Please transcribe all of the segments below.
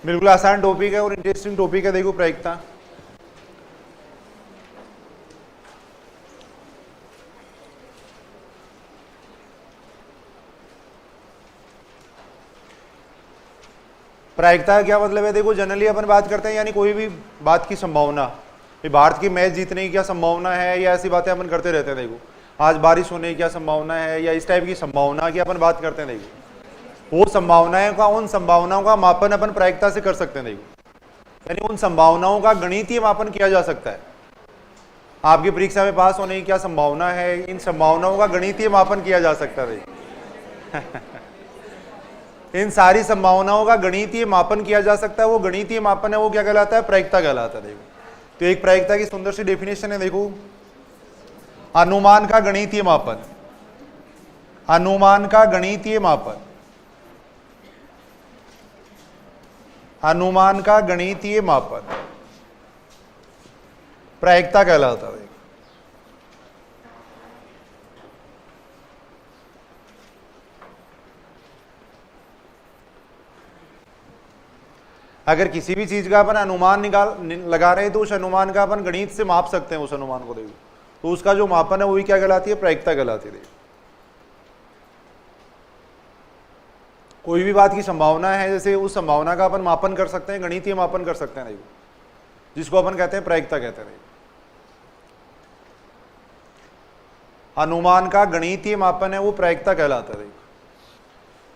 बिल्कुल आसान टॉपिक है और इंटरेस्टिंग टॉपिक है। देखो प्रायिकता, प्रायिकता का क्या मतलब है? देखो जनरली अपन बात करते हैं यानी कोई भी बात की संभावना, भारत की मैच जीतने की क्या संभावना है, या ऐसी बातें अपन करते रहते हैं। देखो आज बारिश होने की क्या संभावना है, या इस टाइप की संभावना की अपन बात करते हैं। देखो वो संभावनाएं का, उन संभावनाओं का मापन अपन प्रायिकता से कर सकते हैं। देखो यानी उन संभावनाओं का गणितीय मापन किया जा सकता है। आपकी परीक्षा में पास होने की क्या संभावना है, इन संभावनाओं का गणितीय मापन किया जा सकता है। इन सारी संभावनाओं का गणितीय मापन किया जा सकता है। वो गणितीय मापन है, वो क्या कहलाता है? प्रायिकता कहलाता है। देखो तो एक प्रायिकता की सुंदर सी डेफिनेशन है। देखो अनुमान का गणितीय मापन, अनुमान का गणितीय मापन, अनुमान का गणितीय मापन प्रायिकता कहलाता है। अगर किसी भी चीज का अपन अनुमान लगा रहे हैं तो उस अनुमान का अपन गणित से माप सकते हैं उस अनुमान को। देखो तो उसका जो मापन है वो भी क्या कहलाती है? प्रायिकता कहलाती है। कोई भी बात की संभावना है, जैसे उस संभावना का अपन मापन कर सकते हैं, गणितीय मापन कर सकते हैं। देखो जिसको अपन कहते हैं प्रायिकता कहते हैं। अनुमान का गणितीय मापन है वो प्रायिकता कहलाता है।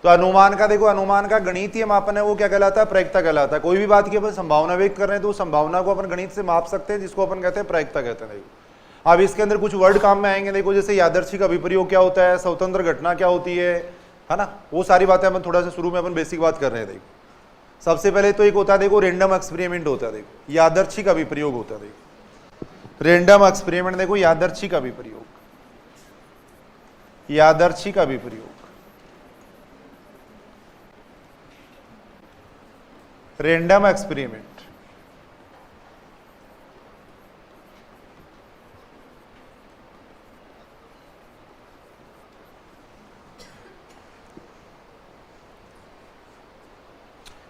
तो अनुमान का, देखो अनुमान का गणितीय मापन है वो क्या कहलाता है? प्रायिकता कहलाता है। कोई भी बात की अपन संभावना व्यक्त कर रहे हैं तो उस संभावना को अपन गणित से माप सकते हैं, जिसको अपन कहते हैं प्रायिकता कहते हैं। देखो अब इसके अंदर कुछ वर्ड काम में आएंगे। देखो जैसे यादृच्छिक अभिप्रयोग क्या होता है, स्वतंत्र घटना क्या होती है ना, वो सारी बातें अपन थोड़ा सा शुरू में अपन बेसिक बात कर रहे हैं। देखो सबसे पहले तो एक होता है, देखो रेंडम एक्सपेरिमेंट होता है। देखो यादृच्छिक अभिप्रयोग होता है। देखो रेंडम एक्सपेरिमेंट, देखो यादृच्छिक अभिप्रयोग, यादृच्छिक अभिप्रयोग, रेंडम एक्सपेरिमेंट।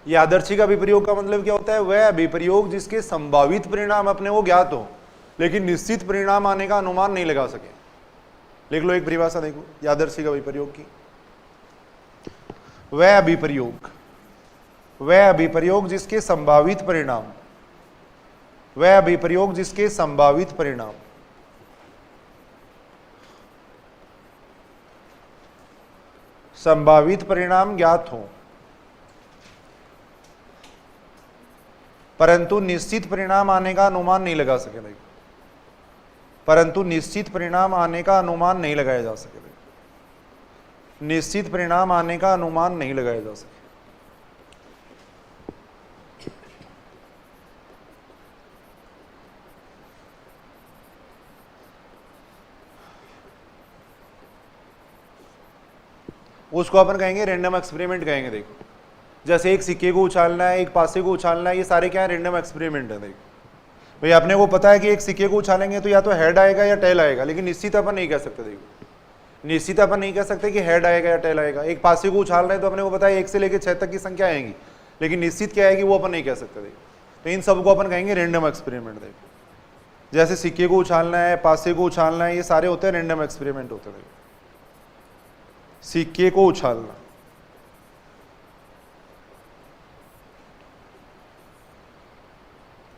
यादृच्छिक अभिप्रयोग का मतलब क्या होता है? वह अभिप्रयोग जिसके संभावित परिणाम अपने को ज्ञात हो लेकिन निश्चित परिणाम आने का अनुमान नहीं लगा सके। लिख लो एक परिभाषा देखो यादृच्छिक अभिप्रयोग की। वह अभिप्रयोग, वह अभिप्रयोग जिसके संभावित परिणाम, वह अभिप्रयोग जिसके संभावित परिणाम संभावित परिणाम ज्ञात हो परंतु निश्चित परिणाम आने का अनुमान नहीं लगा सके। देखो परंतु निश्चित परिणाम आने का अनुमान नहीं लगाया जा सके। देखो निश्चित परिणाम आने का अनुमान नहीं लगाया जा सके। उसको अपन कहेंगे रैंडम एक्सपेरिमेंट कहेंगे। देखो जैसे एक सिक्के को उछालना है, एक पासे को उछालना है, ये सारे क्या है? रैंडम एक्सपेरिमेंट है। देखो भाई अपने को पता है कि एक सिक्के को उछालेंगे तो या तो हेड आएगा या टेल आएगा, लेकिन निश्चित अपन नहीं कह सकते। देखो निश्चित अपन नहीं कह सकते कि हेड आएगा या टेल आएगा। एक पासे को उछाल रहे हैं तो अपने को पता है 1 से लेकर 6 तक की संख्या आएंगी, लेकिन निश्चित क्या आएगी वो अपन नहीं कह सकते। देखो तो इन सबको अपन कहेंगे रैंडम एक्सपेरिमेंट। देखो जैसे सिक्के को उछालना है, पासे को उछालना है, ये सारे होते हैं रैंडम एक्सपेरिमेंट होते हैं। सिक्के को उछालना,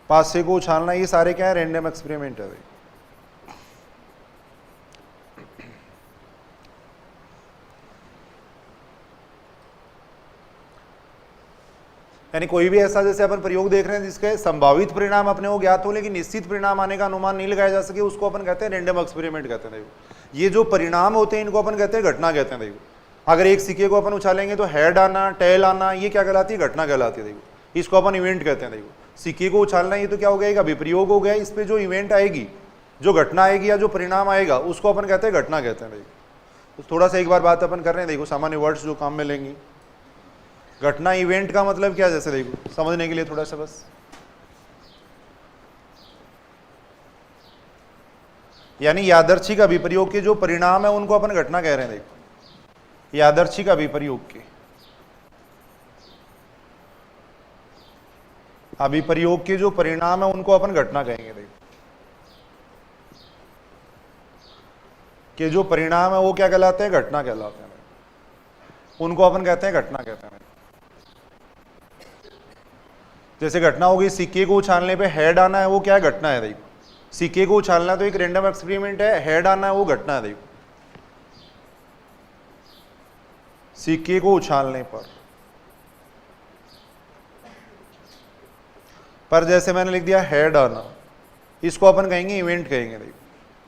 पासे को उछालना, ये सारे क्या है? रैंडम एक्सपेरिमेंट है। यानी कोई भी ऐसा जैसे अपन प्रयोग देख रहे हैं जिसके संभावित परिणाम अपने को ज्ञात हो लेकिन निश्चित परिणाम आने का अनुमान नहीं लगाया जा सके, उसको अपन कहते हैं रैंडम एक्सपेरिमेंट कहते हैं। देखो ये जो परिणाम होते हैं इनको अपन कहते हैं घटना कहते हैं। देखो अगर एक सिक्के को अपन उछालेंगे तो हेड आना, टेल आना, ये क्या कहलाती है? घटना कहलाती है। देखो इसको अपन इवेंट कहते हैं। देखो सिक्के को उछालना ये तो क्या हो गया? एक अभिप्रयोग हो गया। इस पे जो इवेंट आएगी, जो घटना आएगी या जो परिणाम आएगा उसको अपन कहते हैं घटना कहते हैं। देखो तो थोड़ा सा एक बार बात अपन कर रहे हैं। देखो सामान्य वर्ड्स जो काम में लेंगी। घटना इवेंट का मतलब क्या? जैसे देखो समझने के लिए थोड़ा सा बस, यानी यादृच्छिक अभिप्रयोग के जो परिणाम है उनको अपन घटना कह रहे हैं। देखो यादृच्छिक अभिप्रयोग के अभी प्रयोग के जो परिणाम है उनको अपन घटना कहेंगे। देखो कि जो परिणाम है वो क्या कहलाते हैं, घटना कहलाते हैं, उनको अपन कहते हैं घटना कहते हैं। जैसे घटना होगी सिक्के को उछालने पे हेड आना है, वो क्या है, घटना है। देखो सिक्के को उछालना तो एक रैंडम एक्सपेरिमेंट है, हेड आना है वो घटना है। देखो सिक्के को उछालने पर जैसे मैंने लिख दिया हेड आना, इसको अपन कहेंगे इवेंट कहेंगे। देखो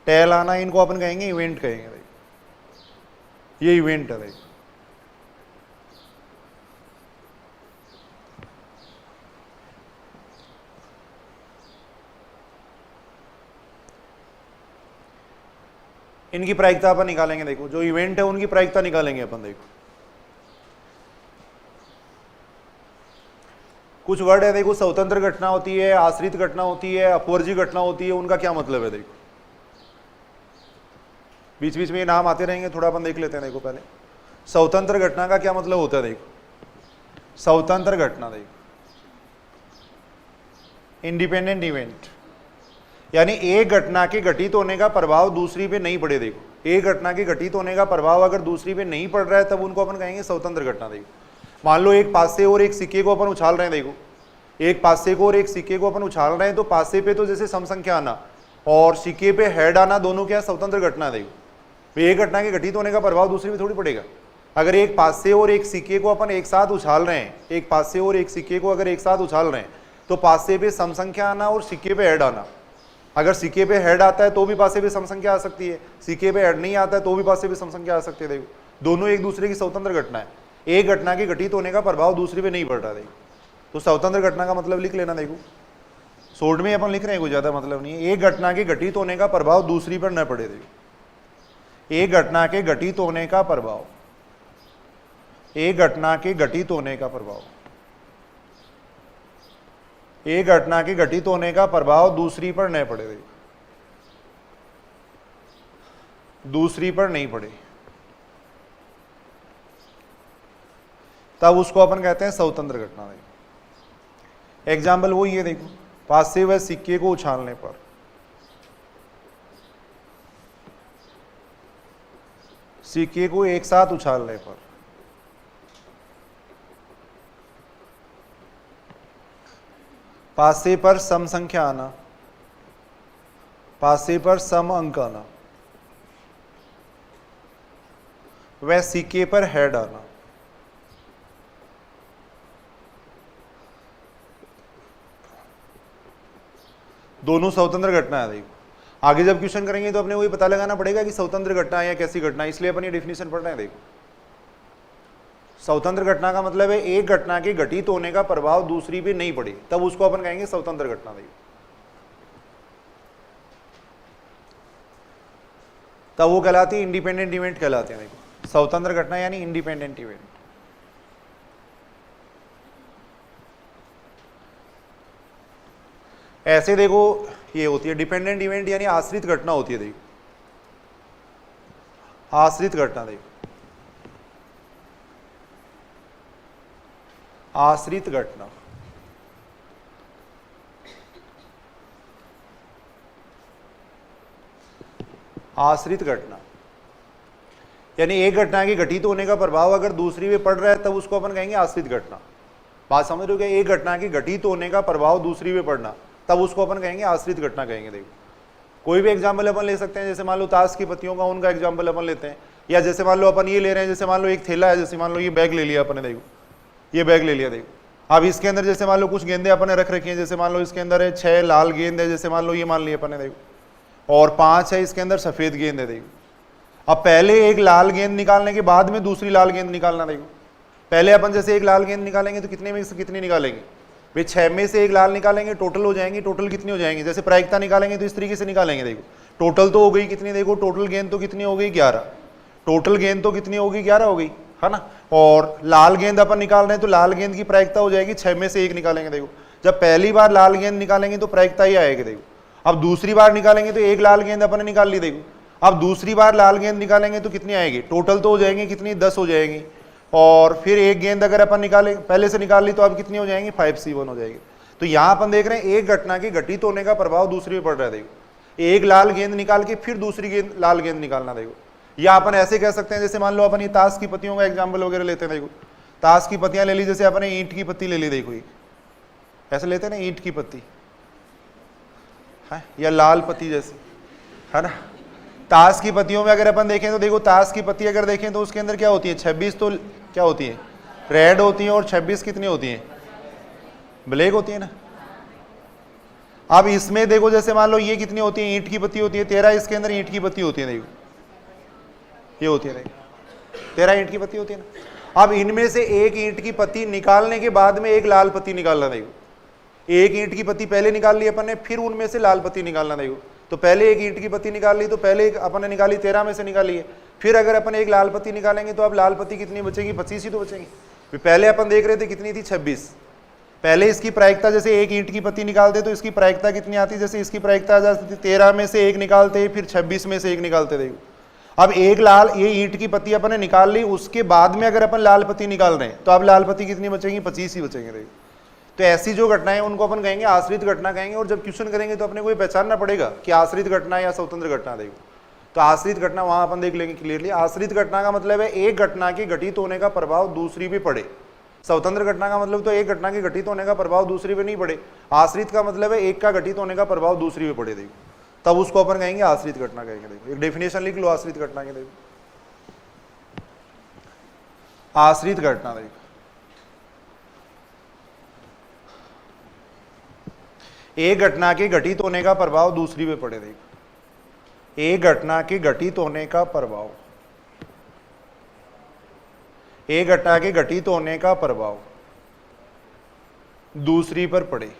टेल आना, इनको अपन कहेंगे इवेंट कहेंगे। देखो ये इवेंट है। देखो इनकी प्रायिकता अपन निकालेंगे। देखो जो इवेंट है उनकी प्रायिकता निकालेंगे अपन। देखो कुछ वर्ड है, देखो स्वतंत्र घटना होती है, आश्रित घटना होती है, अपवर्जी घटना होती है, उनका क्या मतलब है। देखो बीच बीच में ये नाम आते रहेंगे, थोड़ा अपन देख लेते हैं। देखो पहले स्वतंत्र घटना का क्या मतलब होता है। देखो स्वतंत्र घटना, देखो इंडिपेंडेंट इवेंट, यानी एक घटना के घटित होने का प्रभाव दूसरी पे नहीं पड़े। देखो एक घटना के घटित होने का प्रभाव अगर दूसरी पे नहीं पड़ रहा है तब उनको अपन कहेंगे स्वतंत्र घटना। देखो मान लो एक पासे और एक सिक्के को अपन उछाल रहे हैं। देखो एक पासे को और एक सिक्के को अपन उछाल रहे हैं, तो पासे पे तो जैसे सम संख्या आना और सिक्के पे हेड आना, दोनों क्या स्वतंत्र घटना। देखो एक घटना के घटित होने का प्रभाव दूसरी पे थोड़ी पड़ेगा। अगर एक पासे और एक सिक्के को अपन एक साथ उछाल रहे हैं, एक पासे और एक सिक्के को अगर एक साथ उछाल रहे हैं, तो पासे पे सम संख्या आना और सिक्के पे हेड आना। अगर सिक्के पे हेड आता है तो भी पासे पे सम संख्या आ सकती है, सिक्के पे हेड नहीं आता है तो भी पासे पे सम संख्या आ सकती है। देखो दोनों एक दूसरे की स्वतंत्र घटना है, एक घटना के घटित होने का प्रभाव दूसरी पे नहीं पड़ रहा। देखो तो स्वतंत्र घटना का मतलब लिख लेना। देखो शॉर्ट में अपन लिख रहे हैं, कोई ज्यादा मतलब नहीं है। एक घटना के घटित होने का प्रभाव दूसरी पर न पड़े। देखो एक घटना के घटित होने का प्रभाव, एक घटना के घटित होने का प्रभाव, एक घटना के घटित होने का प्रभाव दूसरी पर न पड़े। देखो दूसरी पर नहीं पड़े, तब उसको अपन कहते हैं स्वतंत्र घटना। देखो एग्जाम्पल वही है। देखो पासे व सिक्के को उछालने पर, सिक्के को एक साथ उछालने पर, पासे पर सम संख्या आना, पासे पर सम अंक आना, वह सिक्के पर हेड आना, दोनों स्वतंत्र घटना है। देखो आगे जब क्वेश्चन करेंगे तो अपने को ये पता लगाना पड़ेगा कि स्वतंत्र घटना है या कैसी घटना है, इसलिए अपन ये डेफिनेशन पढ़ रहे हैं। देखो स्वतंत्र घटना का मतलब है एक घटना के घटित होने का प्रभाव दूसरी पे नहीं पड़े, तब उसको अपन कहेंगे स्वतंत्र घटना। देखो तब वो कहलाती है इंडिपेंडेंट इवेंट कहलाते हैं। देखो स्वतंत्र घटना यानी इंडिपेंडेंट इवेंट। ऐसे देखो ये होती है डिपेंडेंट इवेंट यानी आश्रित घटना होती है। देखो आश्रित घटना, देखो आश्रित घटना, आश्रित घटना यानी एक घटना के घटित होने का प्रभाव अगर दूसरी पे पड़ रहा है तब उसको अपन कहेंगे आश्रित घटना। बात समझ रहे हो क्या? एक घटना के घटित होने का प्रभाव दूसरी पे पड़ना, तब उसको अपन कहेंगे आश्रित घटना कहेंगे। देखो कोई भी एग्जाम्पल अपन ले सकते हैं, जैसे मान लो ताश की पत्तियों का उनका एग्जाम्पल अपन लेते हैं, या जैसे मान लो अपन ये ले रहे हैं, जैसे मान लो एक थैला है, जैसे मान लो ये बैग ले लिया अपने। देखो ये बैग ले लिया। देखो अब इसके अंदर जैसे मान लो कुछ गेंदे अपन ने रख रखी हैं, जैसे मान लो इसके अंदर है 6 लाल गेंद है, जैसे मान लो ये मान लिया अपन ने। देखो और 5 है इसके अंदर सफेद गेंद है। देखो अब पहले एक लाल गेंद निकालने के बाद में दूसरी लाल गेंद निकालना। देखो पहले अपन जैसे एक लाल गेंद निकालेंगे तो कितने में से कितनी निकालेंगे भाई? 6 में से एक लाल निकालेंगे, टोटल हो जाएंगी। टोटल कितनी हो जाएंगी? जैसे प्रायिकता निकालेंगे तो इस तरीके से निकालेंगे। देखो टोटल तो हो गई कितनी, देखो टोटल गेंद तो कितनी हो गई 11, टोटल गेंद तो कितनी हो गई 11 हो गई, है ना। और लाल गेंद अपन निकाल रहे हैं तो लाल गेंद की प्रायिकता हो जाएगी 6 में से 1 निकालेंगे। देखो जब पहली बार लाल गेंद निकालेंगे तो प्रायिकता ही आएगी। देखो अब दूसरी बार निकालेंगे तो एक लाल गेंद अपन ने निकाल ली। देखो अब दूसरी बार लाल गेंद निकालेंगे तो कितनी आएगी? टोटल तो हो जाएंगी कितनी, 10 हो जाएंगी। और फिर एक गेंद अगर अपन निकालें, पहले से निकाल ली तो अब कितनी हो जाएंगी? 5C1 हो जाएगी। तो यहां अपन देख रहे हैं एक घटना के घटित होने का प्रभाव दूसरी पे पड़ रहा है। देखो एक लाल गेंद निकाल के फिर दूसरी गेंद लाल गेंद निकालना। देखो या अपन ऐसे कह सकते हैं, जैसे मान लो अपन ये ताश की पत्तियों का एग्जाम्पल वगैरह लेते हैं। देखो ताश की पत्तियां ले ली, जैसे अपने ईंट की पत्ती ले ली। देखो ऐसे लेते हैं ना ईंट की पत्ती है, या लाल पत्ती जैसे, है ना। ताश की पत्तियों में अगर अपन देखें तो देखो ताश की पत्ती अगर देखें तो उसके अंदर क्या होती है, 26 तो क्या होती है, रेड होती है, और 26 कितनी होती है, ब्लैक होती है ना। अब इसमें देखो जैसे मान लो ये कितनी होती है, ईंट की पत्ती होती है 13, इसके अंदर ईंट की पत्ती होती है। देखो ये होती है, देखो 13 ईंट की पत्ती होती है ना। अब इनमें से एक ईंट की पत्ती निकालने के बाद में एक लाल पत्ती निकालना। देखो एक ईंट की पत्ती पहले निकाल ली अपन ने, फिर उनमें से लाल पत्ती निकालना। देखो तो पहले एक ईंट की पत्ती निकाल ली, तो पहले अपन ने निकाली 13 में से निकाली है, फिर अगर अपन एक लाल पत्ती निकालेंगे तो अब लाल पत्ती कितनी बचेगी, 25 ही तो बचेगी। पहले अपन देख रहे थे कितनी थी, 26। पहले इसकी प्रायिकता, जैसे एक ईंट की पत्ती निकालते तो इसकी प्रायिकता कितनी आती, जैसे इसकी प्रायिकता आ जाती थी 13 में से एक निकालते, फिर 26 में से एक निकालते। देखो अब एक लाल ये ईंट की पत्ती अपन ने निकाल ली, उसके बाद में अगर अपन लाल पत्ती निकाल रहे हैं तो अब लाल पत्ती कितनी बचेंगी, 25 ही बचेंगे। देखो तो ऐसी जो घटनाएं उनको अपन कहेंगे आश्रित घटना कहेंगे। और जब क्वेश्चन करेंगे तो अपने को पहचानना पड़ेगा कि आश्रित घटना या स्वतंत्र घटना। देखो तो आश्रित घटना वहां अपन देख लेंगे क्लियरली। आश्रित घटना का मतलब है एक घटना के घटित होने का प्रभाव दूसरी पे पड़े। स्वतंत्र घटना का मतलब तो एक घटना के घटित होने का प्रभाव दूसरी पे नहीं पड़े। आश्रित का मतलब है एक का घटित होने का प्रभाव दूसरी पे पड़े। देखो तब उसको अपन कहेंगे आश्रित घटना कहेंगे। देखो एक डेफिनेशन लिख लो आश्रित घटना के। देखो आश्रित घटना, देखो एक घटना के घटित होने का प्रभाव दूसरी पे पड़े। देखो एक घटना के घटित होने का प्रभाव, एक घटना के घटित होने का प्रभाव दूसरी पर पड़े।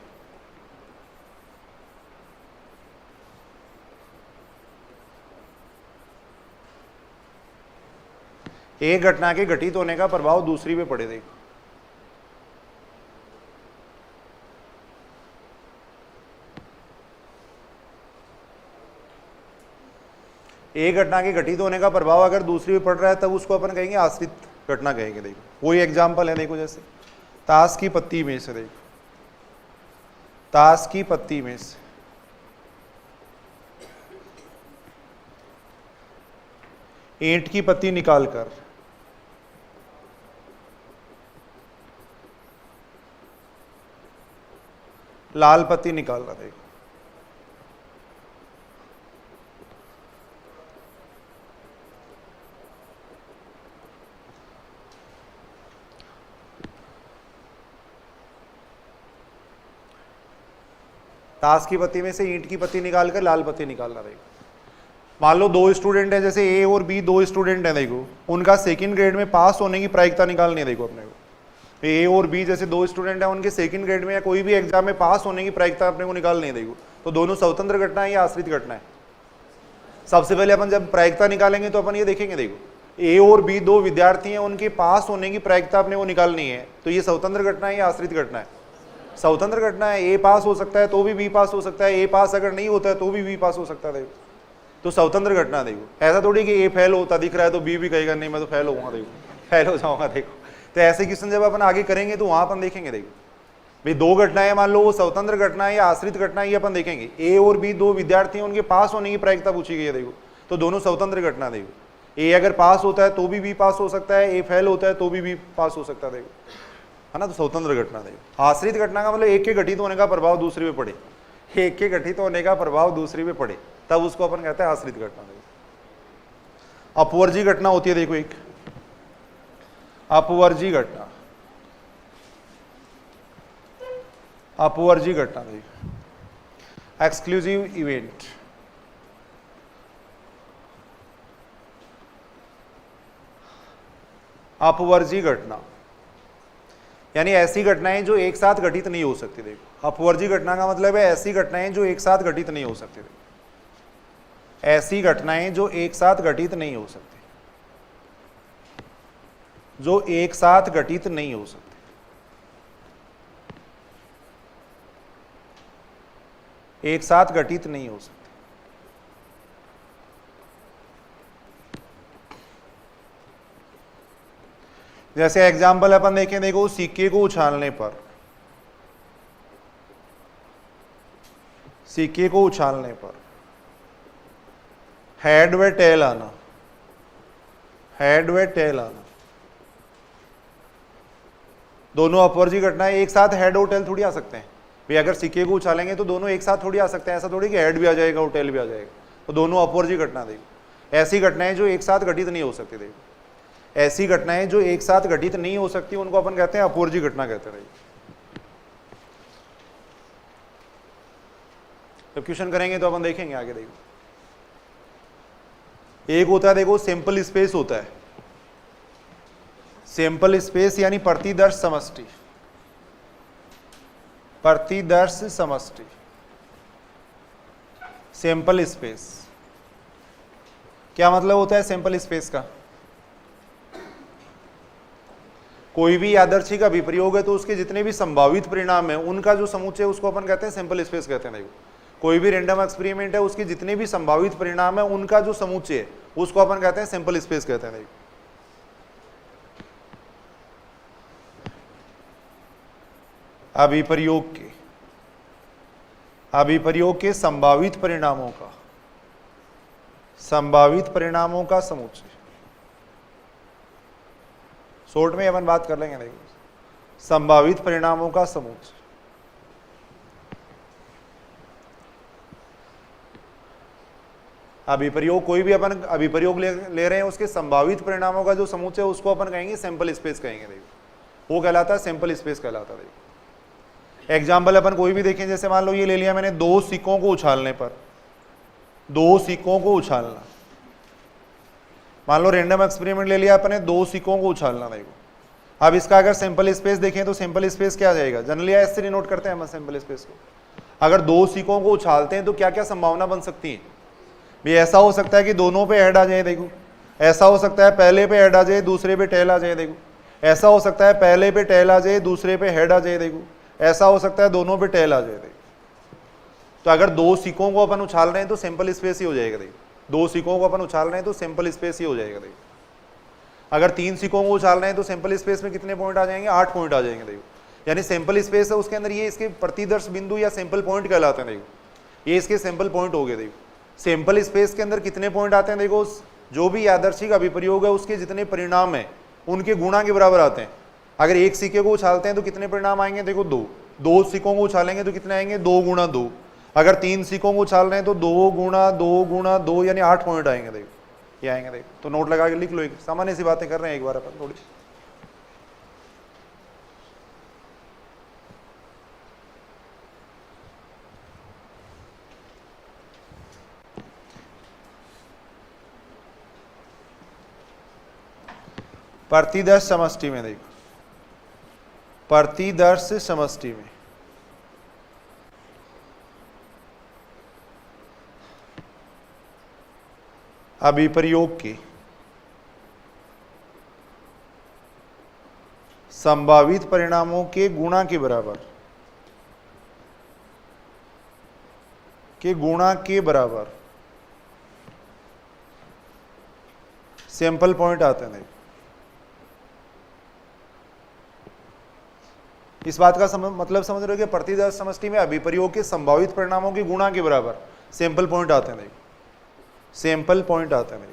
एक घटना के घटित होने का प्रभाव दूसरी पे पड़े। देखो एक घटना के घटित होने का प्रभाव अगर दूसरी पे पड़ रहा है तब उसको अपन कहेंगे आश्रित घटना कहेंगे। देखो वही एग्जाम्पल है, देखो जैसे ताश की पत्ती में से, देखो ताश की पत्ती में से ईंट की पत्ती निकालकर लाल पत्ती निकालना। देखो ताश की पत्ती में से ईंट की पत्ती निकालकर लाल पत्ती निकालना। देखो मान लो दो स्टूडेंट है, जैसे ए और बी दो स्टूडेंट है। देखो उनका सेकंड ग्रेड में पास होने की प्रायिकता निकालनी है। देखो अपने को ए और बी जैसे दो स्टूडेंट है, उनके सेकंड ग्रेड में या कोई भी एग्जाम में पास होने की प्रायिकता अपने को निकालनी है। देखो तो दोनों स्वतंत्र घटना है या आश्रित घटना है। सबसे पहले अपन जब प्रायिकता निकालेंगे तो अपन ये देखेंगे। देखो ए और बी दो विद्यार्थी हैं, उनके पास होने की प्रायिकता अपने को निकालनी है, तो ये स्वतंत्र घटना है या आश्रित घटना है, स्वतंत्र घटना है। ए पास हो सकता है तो भी बी पास हो सकता है, ए पास अगर नहीं होता है तो भी बी पास हो सकता है। देखो तो स्वतंत्र घटना। देखो ऐसा थोड़ी कि ए फेल होता दिख रहा है तो बी भी कहेगा नहीं मैं तो फेल होऊंगा, देखो फेल हो जाऊंगा। देखो तो ऐसे क्वेश्चन जब अपन आगे करेंगे तो वहां अपन देखेंगे। देखो भाई दो घटनाएं मान लो वो स्वतंत्र घटना है या आश्रित घटना है, ये अपन देखेंगे। ए और बी दो विद्यार्थी हैं, उनके पास होने की प्रायिकता पूछी गई है। देखो तो दोनों स्वतंत्र घटना। देखो ए अगर पास होता है तो भी बी पास हो सकता है, ए फेल होता है तो भी बी पास हो सकता है। देखो है ना, तो स्वतंत्र घटना। देखो आश्रित घटना का मतलब एक के घटित होने का प्रभाव दूसरे पे पड़े, एक के घटित होने का प्रभाव दूसरे पे पड़े, तब उसको अपन कहते हैं आश्रित घटना। देखो अपवर्जी घटना होती है। देखो एक अपवर्जी घटना, अपवर्जी घटना। देखो एक्सक्लूसिव इवेंट, अपवर्जी घटना यानी ऐसी घटनाएं जो एक साथ घटित नहीं हो सकती। देखो अपवर्जी घटना का मतलब है ऐसी घटनाएं जो एक साथ घटित नहीं हो सकती। ऐसी घटनाएं जो एक साथ घटित नहीं हो सकती, जो एक साथ घटित नहीं हो सकती। एक साथ घटित नहीं हो सकती। जैसे एग्जाम्पल अपन देखें। देखो सिक्के को उछालने पर सिक्के को उछालने पर हेड व टेल आना, हेड व टेल आना, दोनों अपवर्जी घटना है। एक साथ हेड और टेल थोड़ी आ सकते हैं भाई, अगर सिक्के को उछालेंगे तो दोनों एक साथ थोड़ी आ सकते हैं। ऐसा थोड़ी कि हेड भी आ जाएगा और टेल भी आ जाएगा, तो दोनों अपवर्जी घटना। देखो ऐसी घटनाएं जो एक साथ घटित नहीं हो सकती, देखो ऐसी घटनाएं जो एक साथ घटित नहीं हो सकती उनको अपन कहते हैं अपवर्जी घटना कहते हैं। जब क्वेश्चन करेंगे तो अपन देखेंगे आगे। देखो एक होता है, देखो सैंपल स्पेस होता है, सैंपल स्पेस यानी प्रतिदर्श समष्टि, प्रतिदर्श समष्टि, सैंपल स्पेस। क्या मतलब होता है सैंपल स्पेस का? कोई भी यादृच्छिक अभिप्रयोग है तो उसके जितने भी संभावित परिणाम है उनका जो समुच्चय उसको अपन कहते हैं सैंपल स्पेस कहते हैं। कोई भी रैंडम एक्सपेरिमेंट है उसके जितने भी संभावित परिणाम है उनका जो समुच्चय है उसको अपन कहते हैं सैंपल स्पेस कहते हैं। अभिप्रयोग के संभावित परिणामों का, संभावित परिणामों का समुच्चय, शॉर्ट में अपन बात कर लेंगे। देखो संभावित परिणामों का समुच्चय, अभिप्रयोग कोई भी अपन अभिप्रयोग ले रहे हैं उसके संभावित परिणामों का जो समुच्चय है उसको अपन कहेंगे सैंपल स्पेस कहेंगे। देखो वो कहलाता है सैंपल स्पेस कहलाता है। देखो एग्जाम्पल अपन कोई भी देखें, जैसे मान लो ये ले लिया मैंने, दो सिक्कों को उछालने पर, दो सिक्कों को उछालना, मान लो रैंडम एक्सपेरिमेंट ले लिया अपने, दो सिक्कों को उछालना। देखो अब इसका अगर सैंपल स्पेस देखें तो सैंपल स्पेस क्या आ जाएगा? जनरली ऐसे डिनोट करते हैं हम सैंपल स्पेस को। अगर दो सिक्कों को उछालते हैं तो क्या क्या संभावना बन सकती है भी? ऐसा हो सकता है कि दोनों पे हेड आ जाए, देखो ऐसा हो सकता है पहले पे हेड आ जाए दूसरे पे टेल आ जाए, देखो ऐसा हो सकता है पहले पे टेल आ जाए दूसरे पे हेड आ जाए, देखो ऐसा हो सकता है दोनों पे टेल आ जाए। देखो तो अगर दो सिक्कों को अपन उछाल रहे हैं तो सैंपल स्पेस ही हो जाएगा। देखो दो सिक्कों को अपन उछाल रहे हैं तो सैंपल स्पेस ही हो जाएगा। देखो अगर तीन सिक्कों को उछाल रहे हैं तो सैंपल स्पेस में कितने पॉइंट आ जाएंगे? 8 पॉइंट आ जाएंगे। देखो यानी सैंपल स्पेस है उसके अंदर ये इसके प्रतिदर्श बिंदु या सैंपल पॉइंट कहलाते हैं। देखो ये इसके सैंपल पॉइंट हो गए। देखो सैंपल स्पेस के अंदर कितने पॉइंट आते हैं? देखो जो भी यादृच्छिक अभिप्रयोग है उसके जितने परिणाम है उनके गुणा के बराबर आते हैं। अगर एक सिक्के को उछालते हैं तो कितने परिणाम आएंगे? देखो दो, दो सिक्कों को उछालेंगे तो कितने आएंगे? 2 गुणा 2। अगर तीन सिक्कों को उछाल रहे हैं तो 2 गुणा 2 गुणा 2 यानी 8 पॉइंट आएंगे। देखो ये आएंगे। देखो तो नोट लगा के लिख लो, एक सामान्य सी बातें कर रहे हैं एक बार अपन थोड़ी। प्रतिदर्श समष्टि में, देखो प्रतिदर्श समष्टि में अभिप्रयोग के संभावित परिणामों के गुणा के बराबर, के गुणा के बराबर सैंपल पॉइंट आते हैं। इस बात का मतलब समझ रहे हो कि प्रतिदर्श समष्टि में अभिप्रयोग के संभावित परिणामों के गुणा के बराबर सैंपल पॉइंट आते हैं। सैंपल पॉइंट आते हैं।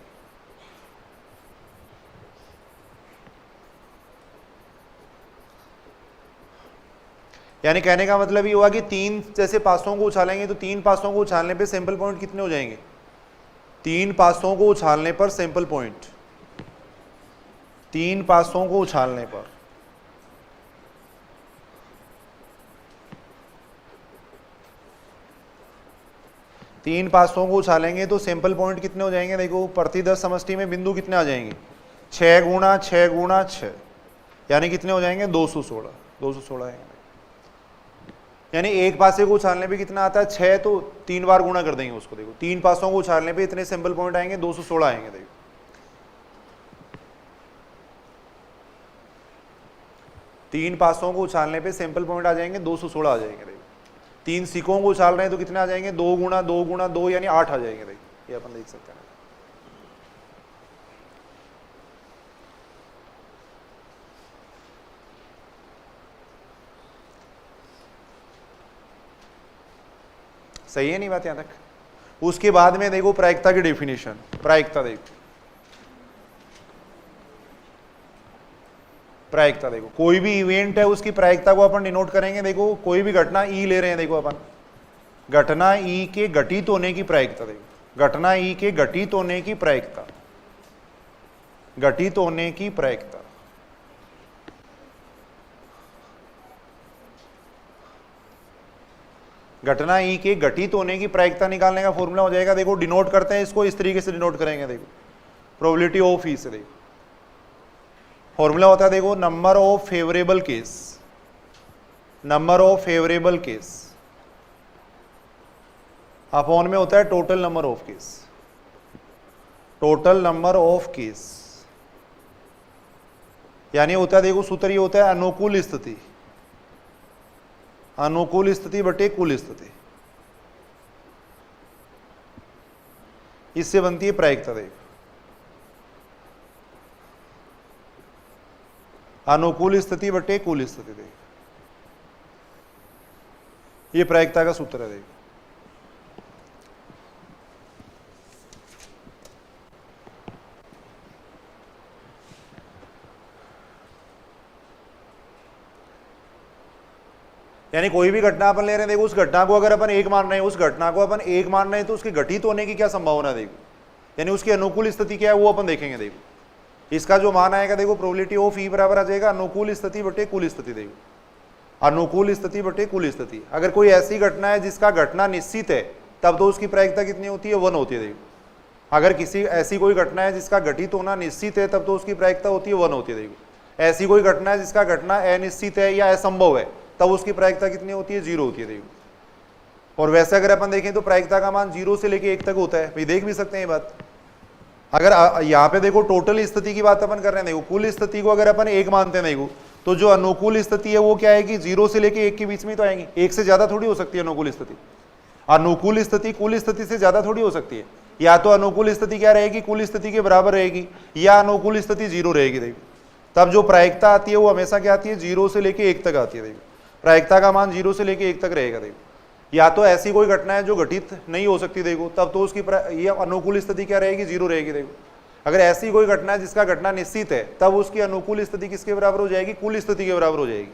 यानी कहने का मतलब ये हुआ कि तीन जैसे पासों को उछालेंगे तो तीन पासों को उछालने पे सैंपल पॉइंट कितने हो जाएंगे? तीन पासों को उछालने पर सैंपल पॉइंट, तीन पासों को उछालने पर तीन पासों को उछालेंगे तो सैंपल पॉइंट कितने हो जाएंगे? देखो प्रतिदर्श समष्टि में बिंदु कितने आ जाएंगे? 6 गुणा 6 गुणा 6 यानी कितने हो जाएंगे? 216, 216 आएंगे। यानी एक पासे को उछालने पे कितना आता है? 6, तो 3 बार गुणा कर देंगे उसको। देखो तीन पासों को उछालने पे इतने सैंपल पॉइंट आएंगे, 216 आएंगे। देखो तीन पासों को उछालने पे सैंपल पॉइंट आ जाएंगे, 216 आ जाएंगे। देखो तीन सिक्कों को उछाल रहे हैं तो कितने आ जाएंगे? 2 गुणा 2 गुणा 2 यानी 8 आ जाएंगे। देखो ये अपन देख सकते हैं। सही है नहीं बात यहां तक। उसके बाद में देखो प्रायिकता की डेफिनेशन, प्रायिकता देखो, प्रायिकता देखो, कोई भी इवेंट है उसकी प्रायिकता को अपन डिनोट करेंगे। देखो कोई भी घटना ई ले रहे हैं, देखो अपन घटना ई के घटित होने की प्रायिकता, देखो घटना ई के घटित होने की प्रायिकता, घटित होने की प्रायिकता, घटना ई के घटित होने की प्रायिकता निकालने का फॉर्मूला हो जाएगा, देखो डिनोट करते हैं इसको, इस तरीके से डिनोट करेंगे। देखो प्रोबेबिलिटी ऑफ ई से, देखो फॉर्मूला होता है देखो number of favourable case, number of favourable case upon में होता है total number of case, total number of case, यानी होता है देखो सूत्र ये होता है अनुकूल स्थिति, अनुकूल स्थिति बटे कुल स्थिति, इससे बनती है प्रायिकता। देखो अनुकूल स्थिति बटे कुल स्थिति, देखो ये प्रायिकता का सूत्र है। देखो यानी कोई भी घटना अपन ले रहे हैं, देखो उस घटना को अगर अपन एक मान रहे हैं, उस घटना को अपन एक मान रहे हैं तो उसकी घटित होने की क्या संभावना है, देखो यानी उसकी अनुकूल स्थिति क्या है वो अपन देखेंगे। देखो इसका जो मान आएगा देखो प्रोबेबिलिटी ऑफ ई बराबर आ जाएगा अनुकूल स्थिति बटे कुल स्थिति, देखो अनुकूल स्थिति बटे कुल स्थिति। अगर कोई ऐसी घटना है जिसका घटना निश्चित है तब तो उसकी प्रायिकता कितनी होती है, 1 होती है। देखो अगर किसी ऐसी कोई घटना है जिसका घटित होना निश्चित है तब तो उसकी प्रायिकता होती है 1 होती है। देखो ऐसी कोई घटना है जिसका घटना अनिश्चित है या असंभव है तब उसकी प्रायिकता कितनी होती है, 0 होती है। देखो और वैसे अगर अपन देखें तो प्रायिकता का मान 0 से लेके 1 तक होता है, भाई देख भी सकते हैं ये बात। अगर यहाँ पे देखो टोटल स्थिति की बात अपन कर रहे हैं, देखो कुल स्थिति को अगर अपन 1 मानते हैं देखो तो जो अनुकूल स्थिति है वो क्या आएगी, 0 से लेके 1 के बीच में तो आएगी, 1 से ज्यादा थोड़ी हो सकती है अनुकूल स्थिति। अनुकूल स्थिति कुल स्थिति से ज्यादा थोड़ी हो सकती है, या तो अनुकूल स्थिति क्या रहेगी, कुल स्थिति के बराबर रहेगी, या अनुकूल स्थिति 0 रहेगी। देखो तब जो प्रायिकता आती है वो हमेशा क्या आती है, 0 से लेके 1 तक आती है। देखो प्रायिकता का मान 0 से लेके 1 तक रहेगा। देखो या तो ऐसी कोई घटना है जो घटित नहीं हो सकती, देखो तब तो उसकी ये अनुकूल स्थिति क्या रहेगी, 0 रहेगी। देखो अगर ऐसी कोई घटना है जिसका घटना निश्चित है तब उसकी अनुकूल स्थिति किसके बराबर हो जाएगी, कुल स्थिति के बराबर हो जाएगी।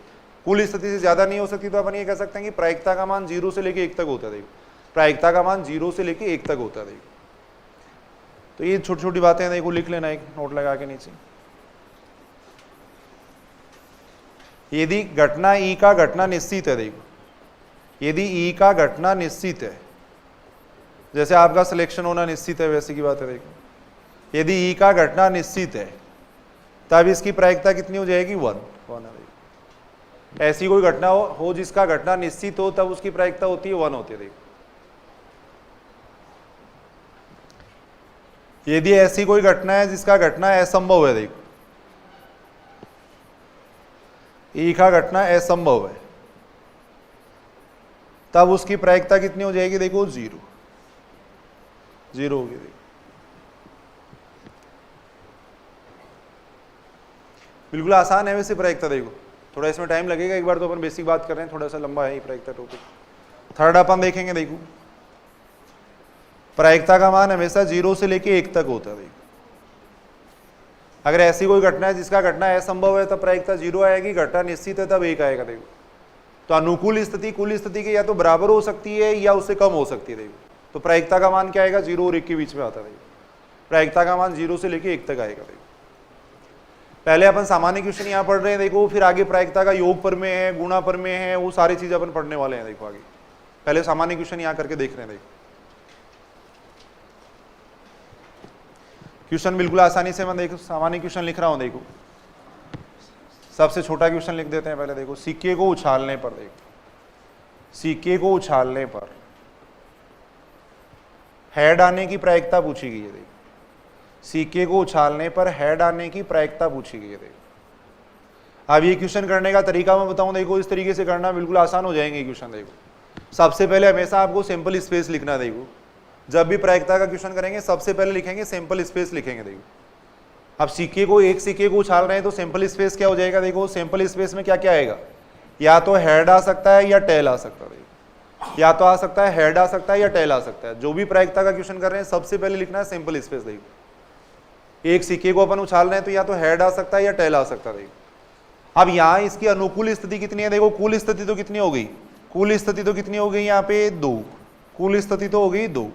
कुल स्थिति से ज्यादा नहीं हो सकती तो अपन ये कह सकते हैं कि प्रायिकता का मान 0 से लेके 1 तक होता है। देखो प्रायिकता का मान 0 से लेके 1 तक होता है। देखो तो ये छोटी छोटी बातें देखो लिख लेना एक नोट लगा के नीचे। यदि घटना ई का घटना निश्चित है, देखो यदि ई का घटना निश्चित है, जैसे आपका सिलेक्शन होना निश्चित है वैसे की बात है। देखो यदि ई का घटना निश्चित है तब इसकी प्रायिकता कितनी हो जाएगी, 1 है। ऐसी कोई घटना हो जिसका घटना निश्चित हो तब उसकी प्रायिकता होती है 1 होती है। देखो यदि ऐसी कोई घटना है जिसका घटना असंभव है, देखो ई का घटना असंभव है तब उसकी प्रायिकता कितनी हो जाएगी, देखो 0 होगी। देखो बिल्कुल आसान है वैसे प्रायिकता। देखो थोड़ा इसमें टाइम लगेगा, एक बार तो अपन बेसिक बात कर रहे हैं, थोड़ा सा लंबा है ये प्रायिकता टॉपिक। थर्ड अपन देखेंगे, देखो प्रायिकता का मान हमेशा 0 से लेके 1 तक होता है। देखो अगर ऐसी कोई घटना है जिसका घटना असंभव है तब प्रायिकता 0 आएगी, घटना निश्चित है तब 1 आएगा। देखो तो अनुकूल स्थिति कुल स्थिति के या तो बराबर हो सकती है या उससे कम हो सकती है। देखो तो प्रायिकता का मान क्या आएगा, 0 और 1 के बीच में आता है। देखो प्रायिकता का मान 0 से लेके 1 तक आएगा। देखो पहले अपन सामान्य क्वेश्चन यहाँ पढ़ रहे हैं, देखो फिर आगे प्रायिकता का योग पर में है, गुणा पर में है, वो सारी चीजें अपन पढ़ने वाले हैं। देखो आगे पहले सामान्य क्वेश्चन यहाँ करके देख रहे हैं। देखो क्वेश्चन बिल्कुल आसानी से मैं देखो सामान्य क्वेश्चन लिख रहा हूं। देखो सबसे छोटा क्वेश्चन लिख देते हैं पहले। देखो सिक्के को उछालने पर, देखो सिक्के को उछालने पर हेड आने की प्रायिकता पूछी गई है। देखो सिक्के को उछालने पर हेड आने की प्रायिकता पूछी गई है। देखो अब ये क्वेश्चन करने का तरीका मैं बताऊं, देखो इस तरीके से करना बिल्कुल आसान हो जाएंगे क्वेश्चन। देखो सबसे पहले हमेशा आपको सिंपल स्पेस लिखना। देखो जब भी प्रायिकता का क्वेश्चन करेंगे सबसे पहले लिखेंगे सिंपल स्पेस लिखेंगे। देखो अब एक सिक्के को उछाल रहे हैं तो सिंपल स्पेस क्या हो जाएगा, देखो सिंपल स्पेस में क्या क्या आएगा, या तो हेड आ सकता है या टेल आ सकता है। या तो आ सकता है हेड आ सकता है या टेल आ सकता है। जो भी प्रायिकता का क्वेश्चन कर रहे हैं सबसे पहले लिखना है सिंपल स्पेस। देखो एक सिक्के को अपन उछाल रहे हैं तो या तो हेड आ सकता है या टेल आ सकता है। देखो अब यहाँ इसकी अनुकूल स्थिति कितनी है, देखो कुल स्थिति तो कितनी हो गई, कुल स्थिति तो कितनी हो गई यहाँ पे 2, कुल स्थिति तो हो गई 2,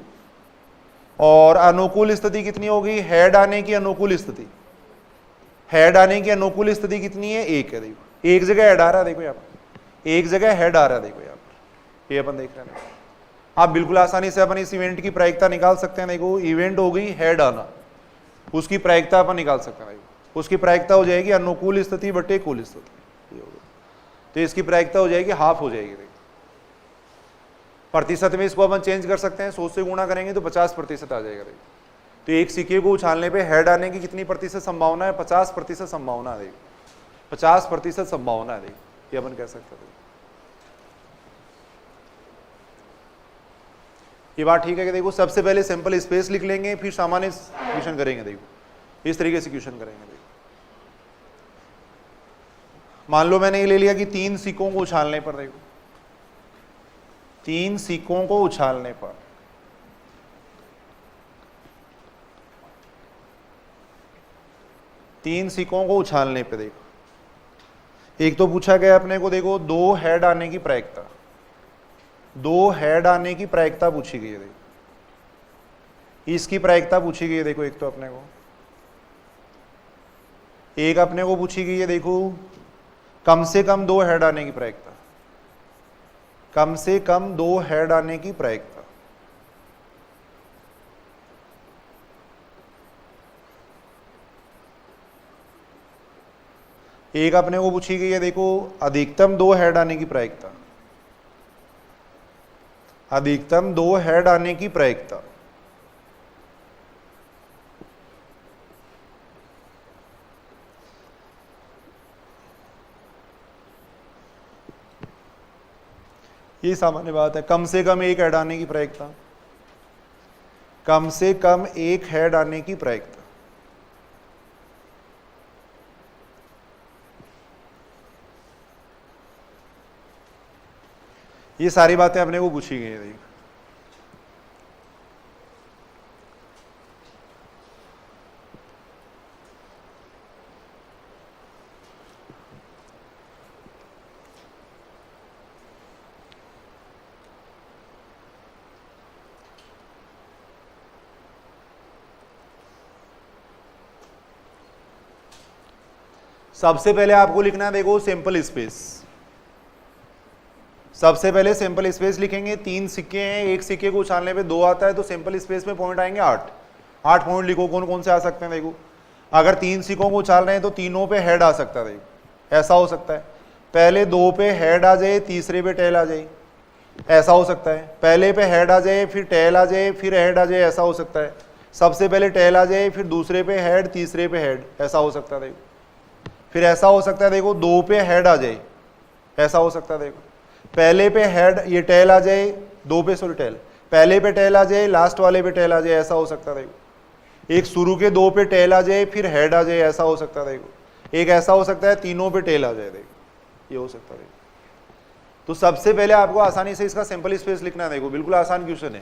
और अनुकूल स्थिति कितनी हो गई, हेड आने की अनुकूल स्थिति, हेड आने की अनुकूल स्थिति कितनी है 1 है। देखो एक जगह हेड आ रहा है, देखो यहाँ पर एक जगह हेड आ रहा है, देखो यहाँ पर ये अपन देख रहे हैं। आप बिल्कुल आसानी से अपन इस इवेंट की प्रायिकता निकाल सकते हैं। देखो इवेंट हो गई हेड आना, उसकी प्रायिकता अपन निकाल सकते हैं। उसकी प्रायिकता हो जाएगी अनुकूल स्थिति बटे कुल स्थिति, तो इसकी प्रायिकता हो जाएगी हाफ हो जाएगी। प्रतिशत में इसको अपन चेंज कर सकते हैं, 100 से गुणा करेंगे तो 50% आ जाएगा। तो एक सिक्के को उछालने पे हेड आने की कितनी प्रतिशत संभावना है, 50% संभावना है। 50% संभावना है, ये अपन कह सकते हैं। ये बात ठीक है कि देखो सबसे पहले सिंपल स्पेस लिख लेंगे, फिर सामान्य क्वेश्चन करेंगे। देखो इस तरीके से क्वेश्चन करेंगे। देखो मान लो मैंने ये ले लिया कि 3 सिक्कों को उछालने पर, देखो 3 सिक्कों को उछालने पर देखो एक तो पूछा गया अपने को, देखो 2 हेड आने की प्रायिकता, 2 हेड आने की प्रायिकता पूछी गई है। देखो इसकी प्रायिकता पूछी गई है। देखो एक तो अपने को पूछी गई है, देखो कम से कम 2 हेड आने की प्रायिकता, कम से कम 2 हेड आने की प्रायिकता। एक अपने को पूछी गई है, देखो अधिकतम 2 हेड आने की प्रायिकता, अधिकतम 2 हेड आने की प्रायिकता। ये सामान्य बात है, कम से कम 1 हेड आने की प्रायिकता, कम से कम 1 हेड आने की प्रायिकता। ये सारी बातें अपने को पूछी गई है। सबसे पहले आपको लिखना है, देखो सिंपल स्पेस। सबसे पहले सिंपल स्पेस लिखेंगे। 3 सिक्के हैं, एक सिक्के को उछालने पे 2 आता है, तो सिंपल स्पेस में पॉइंट आएंगे 8। 8 पॉइंट लिखो, कौन कौन से आ सकते हैं। देखो अगर 3 सिक्कों को उछाल रहे हैं तो तीनों पे हेड आ सकता है। देखो ऐसा हो सकता है, पहले 2 पे हेड आ जाए, तीसरे पे टेल आ जाए, ऐसा हो सकता है। पहले पे हेड आ जाए, फिर टेल आ जाए, फिर हेड आ जाए, ऐसा हो सकता है। सबसे पहले टेल आ जाए, फिर दूसरे पे हेड, तीसरे पे हेड, ऐसा हो सकता है। देखो फिर ऐसा हो सकता है, देखो 2 पे हेड आ जाए, ऐसा हो सकता है। देखो पहले पे हेड, ये टेल आ जाए, 2 पे सॉरी टेल, पहले पे टेल आ जाए, लास्ट वाले पे टेल आ जाए, ऐसा हो सकता है। देखो एक शुरू के 2 पे टेल आ जाए, फिर हेड आ जाए, ऐसा हो सकता है। देखो एक ऐसा हो सकता है तीनों पे टेल आ जाए, देखो ये हो सकता है। तो सबसे पहले आपको आसानी से इसका सिंपल स्पेस लिखना है। देखो बिल्कुल आसान क्वेश्चन है।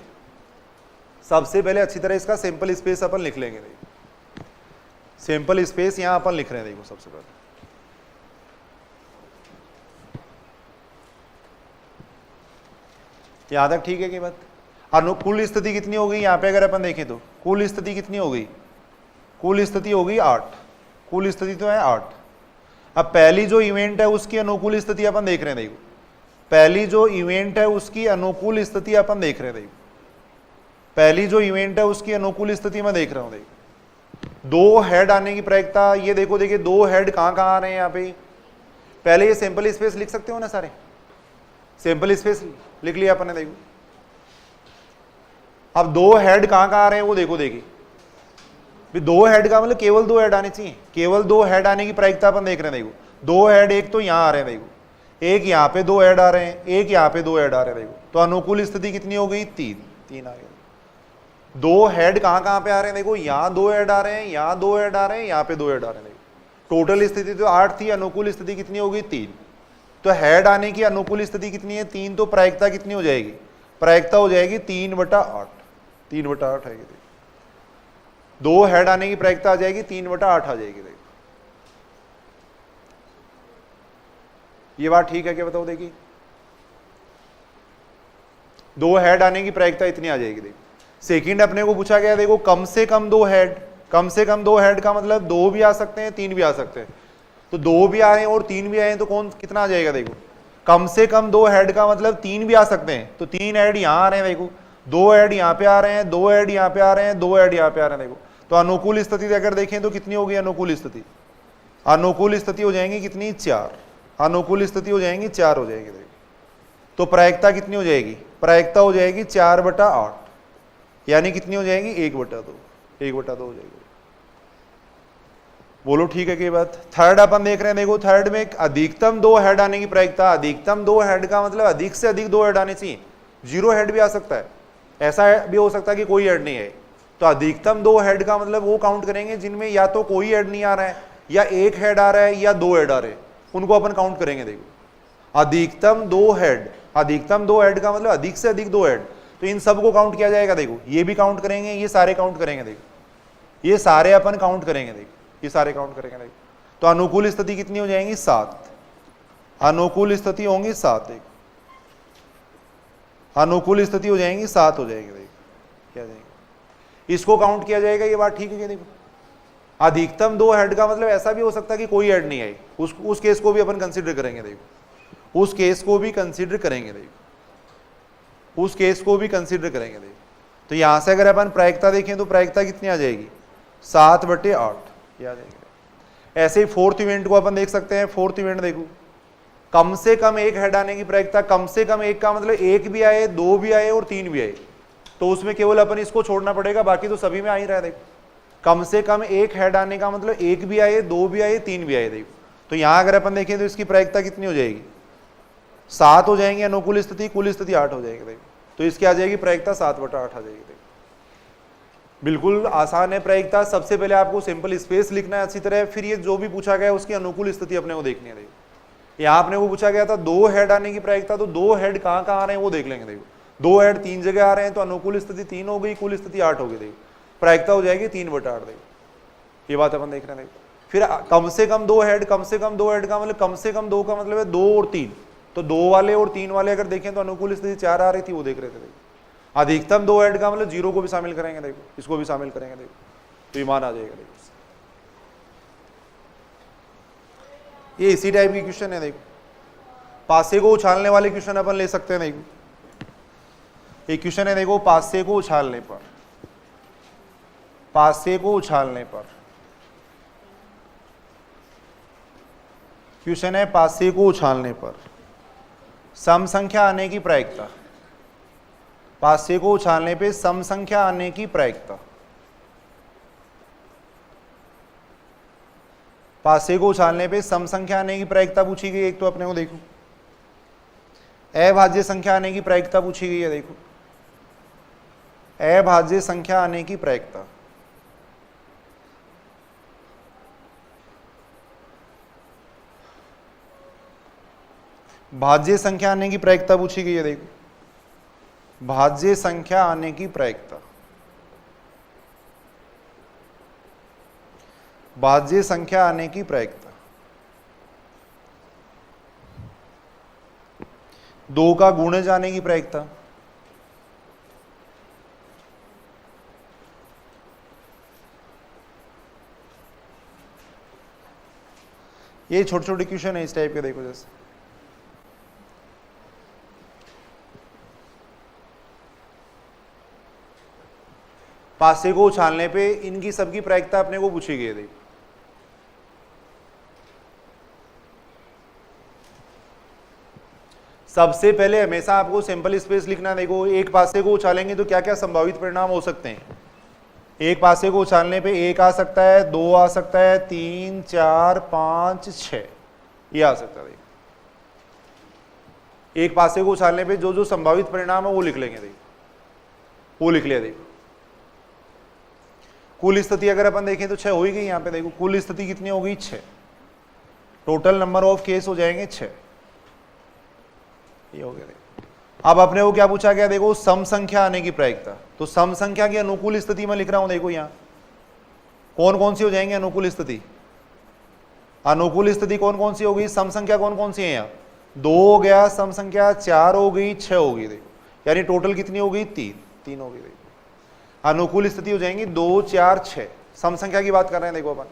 सबसे पहले अच्छी तरह इसका सिंपल स्पेस अपन लिख लेंगे। देखो सिंपल स्पेस यहां अपन लिख रहे हैं। देखो सबसे पहले यहां तक ठीक है कि बात। अनुकूल स्थिति कितनी हो गई यहाँ पे, अगर अपन देखें तो कुल स्थिति कितनी हो गई, कुल स्थिति हो गई 8, कुल स्थिति तो है 8। अब पहली जो इवेंट है उसकी अनुकूल स्थिति अपन देख रहे हैं। देखो पहली जो इवेंट है उसकी अनुकूल स्थिति अपन देख रहे हैं। देखो पहली जो इवेंट है उसकी अनुकूल स्थिति में देख रहा हूं। देखो 2 हेड आने की प्रायिकता, ये देखो, देखिए 2 हेड कहां कहां आ रहे हैं यहाँ पे। पहले ये सिंपल स्पेस लिख सकते हो ना, सारे सिंपल स्पेस लिख लिया अपन ने। देखो अब 2 हेड कहां कहां आ रहे हैं वो देखो। देखिए 2 हेड का मतलब केवल 2 हेड आने चाहिए, केवल 2 हेड आने की प्रायिकता अपन देख रहे हैं। देखो 2 हेड एक तो यहां आ रहे हैं, देखो एक यहाँ पे 2 हेड आ रहे हैं, एक यहाँ पे 2 हेड आ रहे हैं। देखो तो अनुकूल स्थिति कितनी हो गई, 3 आ गई। 2 हेड कहां कहां पे आ रहे हैं, देखो यहाँ 2 हेड आ रहे हैं, यहाँ 2 हेड आ रहे हैं, यहाँ पे 2 हेड आ रहे हैं। देखो टोटल स्थिति तो 8 थी, अनुकूल स्थिति कितनी हो गई, 3। तो हेड आने की अनुकूल स्थिति कितनी है, 3, तो प्रायिकता कितनी हो जाएगी, प्रायिकता हो जाएगी 3/8, 3/8 आएगी। 2 हेड आने की प्रायिकता आ जाएगी 3/8 आ जाएगी। देखो ये बात ठीक है क्या, बताओ। देखिए 2 हेड आने की प्रायिकता इतनी आ जाएगी। देखो सेकंड अपने को पूछा गया, देखो कम से कम 2 हेड, कम से कम 2 हेड का मतलब 2 भी आ सकते हैं 3 भी आ सकते हैं। तो 2 भी आए और 3 भी आए तो कौन कितना आ जाएगा। देखो कम से कम 2 हेड का मतलब 3 भी आ सकते हैं, तो 3 हेड यहां आ रहे हैं। देखो 2 हेड यहां पे आ रहे हैं, 2 हेड यहां पे आ रहे हैं, 2 हेड यहां पे आ रहे हैं। देखो तो अनुकूल स्थिति अगर देखें तो कितनी होगी अनुकूल स्थिति, अनुकूल स्थिति हो जाएंगी कितनी 4, अनुकूल स्थिति हो जाएंगी 4 हो जाएगी। देखो तो प्रायिकता कितनी हो जाएगी, प्रायिकता हो जाएगी 4/8, यानी कितनी हो जाएगी 1/2, 1/2 हो जाएगी। बोलो ठीक है कि बात। थर्ड अपन देख रहे हैं, देखो थर्ड में अधिकतम 2 हेड आने की प्रायिकता, अधिकतम 2 हेड का मतलब अधिक से अधिक 2 हेड आने चाहिए, 0 हेड भी आ सकता है, ऐसा भी हो सकता है कि कोई हेड नहीं है। तो अधिकतम 2 हेड का मतलब वो काउंट करेंगे जिनमें या तो कोई हेड नहीं आ रहा है, या 1 हेड आ रहा है, या 2 हेड आ रहे हैं, उनको अपन काउंट करेंगे। देखो अधिकतम 2 हेड, अधिकतम 2 हेड का मतलब अधिक से अधिक 2 हेड, तो इन सबको काउंट किया जाएगा। देखो ये भी काउंट करेंगे, ये सारे काउंट करेंगे। देखो ये सारे अपन काउंट करेंगे, देखो ये सारे काउंट करेंगे। देखो तो अनुकूल स्थिति कितनी हो जाएंगी 7, अनुकूल स्थिति होंगी 7। देखो अनुकूल स्थिति हो जाएंगी 7 हो जाएगी। देखो क्या जाएगा, इसको काउंट किया जाएगा, ये बात ठीक है। देखो अधिकतम 2 हेड का मतलब ऐसा भी हो सकता है कि कोई हेड नहीं आई, उस केस को भी अपन कंसीडर करेंगे। देखो उस केस को भी कंसीडर करेंगे। देखो उस केस को भी कंसीडर करेंगे। देखो तो यहां से अगर अपन प्रायिकता देखें तो प्रायिकता कितनी आ जाएगी 7/8 ये आ जाएगी। ऐसे ही फोर्थ इवेंट को अपन देख सकते हैं। फोर्थ इवेंट देखो कम से कम 1 हेड आने की प्रायिकता, कम से कम 1 का मतलब 1 भी आए, 2 भी आए और 3 भी आए, तो उसमें केवल अपन इसको छोड़ना पड़ेगा, बाकी तो सभी में आ ही रहा है। देखो कम से कम 1 हेड आने का मतलब 1 भी आए, 2 भी आए, 3 भी आए। देखो तो यहां अगर अपन देखें तो इसकी प्रायिकता कितनी हो जाएगी 7 हो जाएंगे, अनुकूल स्थिति कुल स्थिति 8 हो जाएगी। देखो तो इसकी आ जाएगी प्रायिकता 7/8 आ जाएगी। देखो बिल्कुल आसान है प्रायिकता। सबसे पहले आपको सिंपल स्पेस लिखना है अच्छी तरह, फिर ये जो भी पूछा गया उसकी अनुकूल स्थिति अपने को देखनी है। देखो यहाँ अपने को पूछा गया था 2 हेड आने की प्रायिकता, तो 2 हेड कहाँ कहाँ आ रहे हैं वो देख लेंगे। देखो 2 हेड 3 जगह आ रहे हैं, तो अनुकूल स्थिति 3 हो गई, कुल स्थिति 8 हो गई। देखो प्रायिकता हो जाएगी 3/8। देखो ये बात अपन देख रहे हैं। देखो फिर कम से कम 2 हेड, कम से कम 2 हेड का मतलब कम से कम 2 का मतलब है 2 और 3, तो 2 वाले और 3 वाले अगर देखें तो अनुकूल स्थिति 4 आ रही थी, वो देख रहे थे। देखो अधिकतम 2 हेड का मतलब 0 को भी शामिल करेंगे। देखो इसको भी शामिल करेंगे। देखो तो मान आ जाएगा। देखो ये इसी टाइप की क्वेश्चन है। देखो पासे को उछालने वाले क्वेश्चन अपन ले सकते हैं। देखो एक क्वेश्चन है, देखो पासे को उछालने पर, पासे को उछालने पर क्वेश्चन है, पासे को उछालने पर सम संख्या आने की प्रायिकता, पासे को उछालने पे सम संख्या आने की प्रायिकता, पासे को उछालने पे सम संख्या आने की प्रायिकता पूछी गई। एक तो अपने को देखो अभाज्य संख्या आने की प्रायिकता पूछी गई है। देखो अभाज्य संख्या आने की प्रायिकता, भाज्य संख्या आने की प्रायिकता पूछी गई है। देखो भाज्य संख्या आने की प्रायिकता, भाज्य संख्या आने की प्रायिकता, 2 का गुणज आने की प्रायिकता, ये छोटे छोटे क्वेश्चन है इस टाइप के। देखो जैसे पासे को उछालने पे इनकी सबकी प्रायिकता अपने को पूछी गई है। देखो सबसे पहले हमेशा आपको सिंपल स्पेस लिखना है। देखो एक पासे को उछालेंगे तो क्या क्या संभावित परिणाम हो सकते हैं। एक पासे को उछालने पे 1 आ सकता है, 2 आ सकता है, 3, 4, 5, 6 ये आ सकता है। देखो एक पासे को उछालने पे जो जो संभावित परिणाम है वो लिख लेंगे। देखो वो लिख लिया। देखो कुल स्थिति अगर अपन देखें तो 6 हो ही गई यहाँ पे। देखो कुल स्थिति कितनी हो गई 6, टोटल नंबर ऑफ केस हो जाएंगे 6, ये हो गया। देखो अब अपने को क्या पूछा गया, देखो सम संख्या आने की प्रायिकता। तो सम संख्या की अनुकूल स्थिति में लिख रहा हूं, देखो यहां कौन कौन सी हो जाएंगे अनुकूल स्थिति। अनुकूल स्थिति कौन कौन सी होगी, सम संख्या कौन कौन सी है यहाँ, 2 हो गया सम संख्या, 4 हो गई, 6 हो गई। देखो यानी टोटल कितनी हो गई, 3 हो गई। देखो अनुकूल स्थिति हो जाएंगी 2 4 6। सम संख्या की बात कर रहे हैं, देखो अपन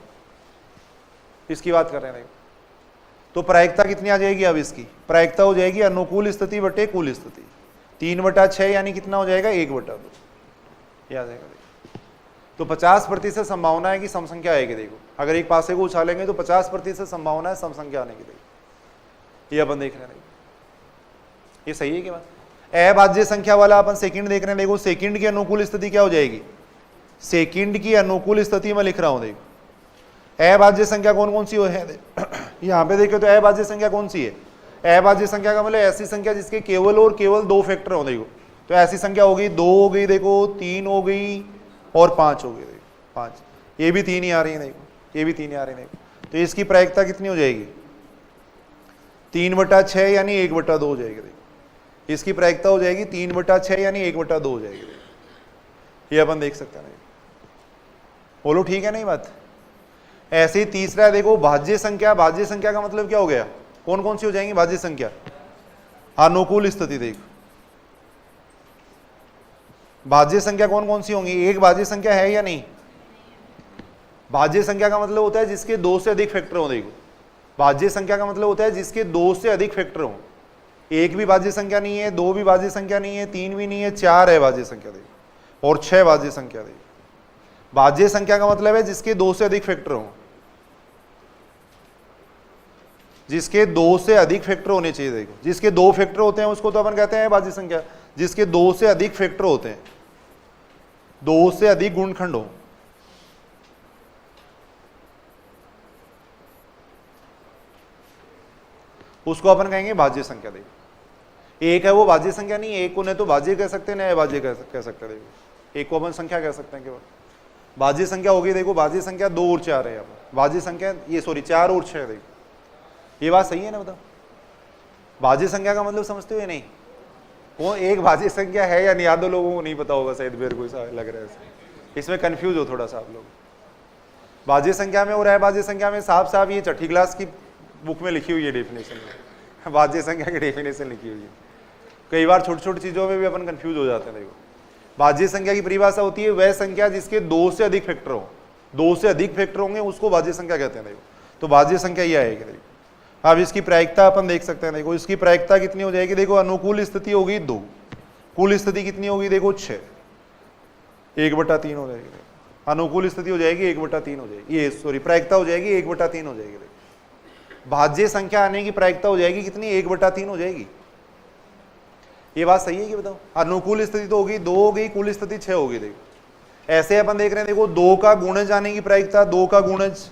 इसकी बात कर रहे हैं। देखो तो प्रायिकता कितनी आ जाएगी, अब इसकी प्रायिकता हो जाएगी अनुकूल स्थिति बटे कुल स्थिति। 3/6 यानी कितना हो जाएगा, 1/2 ये आ जाएगा। तो 50% संभावना है कि सम संख्या आएगी। देखो अगर एक पासे को उछालेंगे तो 50% संभावना है सम संख्या आने की। देखो ये अपन देख रहे हैं, ये सही है कि बात। अभाज्य संख्या वाला अपन सेकंड देख रहे हैं। देखो सेकंड की अनुकूल स्थिति क्या हो जाएगी, सेकंड की अनुकूल स्थिति में लिख रहा हूं। देखो अभाज्य संख्या कौन कौन सी है, यहाँ पे देखो तो अभाज्य संख्या कौन सी है। अभाज्य संख्या का मतलब ऐसी संख्या जिसके केवल और केवल 2 फैक्टर हो। देखो तो ऐसी संख्या हो गई 2 हो गई, देखो 3 हो गई और 5 हो गई। देखो 5, ये भी 3 ही आ रही है। देखो ये भी 3 ही आ रही है। देखो तो इसकी प्रायिकता कितनी हो जाएगी, 3/6 यानी 1/2 हो जाएगी। देखो इसकी प्रायिकता हो जाएगी 3/6 यानी 1/2 हो जाएगी। देखो ये अपन देख सकते हैं। बोलो ठीक है नहीं बात। ऐसे ही तीसरा है, देखो भाज्य संख्या। भाज्य संख्या का मतलब क्या हो गया, कौन कौन सी हो जाएंगी भाज्य संख्या, अनुकूल स्थिति। देखो भाज्य संख्या कौन कौन सी होंगी, एक भाज्य संख्या है या नहीं। भाज्य संख्या का मतलब होता है जिसके 2 से अधिक फैक्टर हो। देखो भाज्य संख्या का मतलब होता है जिसके 2 से अधिक फैक्टर हो। एक भी भाज्य संख्या नहीं है, 2 भी भाज्य संख्या नहीं है, 3 भी नहीं है, 4 है भाज्य संख्या। देखो और 6 भाज्य संख्या। देखो भाज्य संख्या का मतलब है जिसके 2 से अधिक फैक्टर हो, जिसके 2 से अधिक फैक्टर होने चाहिए। देखो जिसके 2 फैक्टर होते हैं उसको तो अपन कहते हैं भाज्य संख्या। जिसके 2 से अधिक फैक्टर होते हैं, 2 से अधिक गुणनखंड हो, उसको अपन कहेंगे भाज्य संख्या। देखो एक है वो भाज्य संख्या नहीं है, एक को न तो भाज्य कह सकते हैं न अभाज्य कह सकते हैं। देखो एक को अपन संख्या कह सकते हैं केवल। भाज्य संख्या होगी, देखो भाज्य संख्या 2 और 4 है। भाज्य संख्या ये 4 और 6। देखो ये बात सही है ना, बताओ। भाज्य संख्या का मतलब समझते हो या नहीं, वो एक भाज्य संख्या है या नहीं, आधे लोगों को नहीं पता होगा शायद, मेरे को ऐसा लग रहा है। इसमें कंफ्यूज हो थोड़ा सा आप लोग। भाज्य संख्या में और अभाज्य संख्या में साफ साफ ये 6ठी क्लास की बुक में लिखी हुई है डेफिनेशन, भाज्य संख्या की डेफिनेशन लिखी हुई है। कई बार छोटी छोटी चीजों में भी अपन कंफ्यूज हो जाते हैं। देखो भाज्य संख्या की परिभाषा होती है वह संख्या जिसके 2 से अधिक फैक्टर हो। 2 से अधिक फैक्टर होंगे उसको भाज्य संख्या कहते हैं। देखो तो भाज्य संख्या ये आएगी। देखो अब इसकी प्रायिकता अपन देख सकते हैं। देखो इसकी प्रायिकता कितनी हो जाएगी, देखो अनुकूल स्थिति होगी 2, कुल स्थिति कितनी होगी, देखो 6, 1/3 हो जाएगी। अनुकूल स्थिति हो जाएगी 1/3 हो जाएगी, ये सॉरी प्रायिकता हो जाएगी 1/3 हो जाएगी। देखो भाज्य संख्या आने की प्रायिकता हो जाएगी कितनी, 1/3 हो जाएगी। ये बात सही है कि बताओ। अनुकूल स्थिति तो होगी 2 हो गई, कुल स्थिति 6 होगी। देखो ऐसे अपन देख रहे हैं। देखो 2 का गुणज आने की प्रायिकता, 2 का गुणज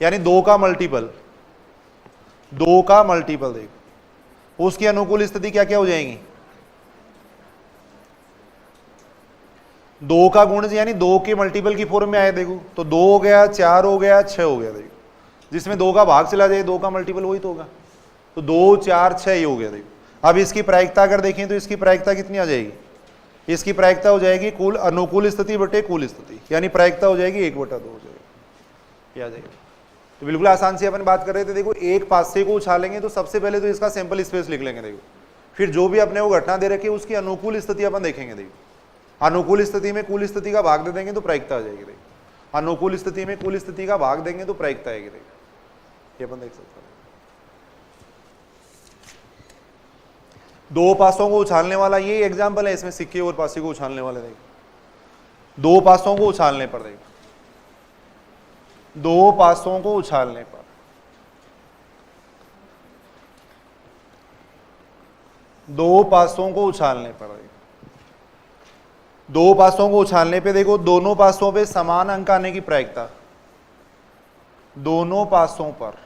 यानी 2 का मल्टीपल, 2 का मल्टीपल। देखो उसकी अनुकूल स्थिति क्या क्या हो जाएंगी, 2 का गुणज यानी 2 के मल्टीपल की फॉर्म में आए। देखो तो 2 हो गया, 4 हो गया, 6 हो गया। देखो जिसमें 2 का भाग चला जाए 2 का मल्टीपल वही तो होगा। तो 2 4 6 ये हो गया। देखो अब इसकी प्रायिकता अगर देखें तो इसकी प्रायिकता कितनी आ जाएगी, इसकी प्रायिकता हो जाएगी कुल अनुकूल स्थिति बटे कुल स्थिति, यानी प्रायिकता हो जाएगी 1/2 हो जाएगी। ये आ जाएगी। तो बिल्कुल आसान से अपन बात कर रहे थे। देखो एक पासे को उछालेंगे तो सबसे पहले तो इसका सैंपल स्पेस लिख लेंगे। देखो फिर जो भी अपने को घटना दे रखी है उसकी अनुकूल स्थिति अपन देखेंगे। देखो अनुकूल स्थिति में कुल स्थिति का भाग दे देंगे तो प्रायिकता आ जाएगी। देखो अनुकूल स्थिति में कुल स्थिति का भाग देंगे तो प्रायिकता आएगी। देखो ये अपन देख सकते हैं। 2 पासों को उछालने वाला ये एग्जाम्पल है, इसमें सिक्के और पासे को उछालने वाले। देखो 2 पासों को उछालने पर, देखो 2 पासों को उछालने पर, 2 पासों को उछालने पर, 2 पासों को उछालने पे देखो दोनों पासों पे समान अंक आने की प्रायिकता, दोनों पासों पर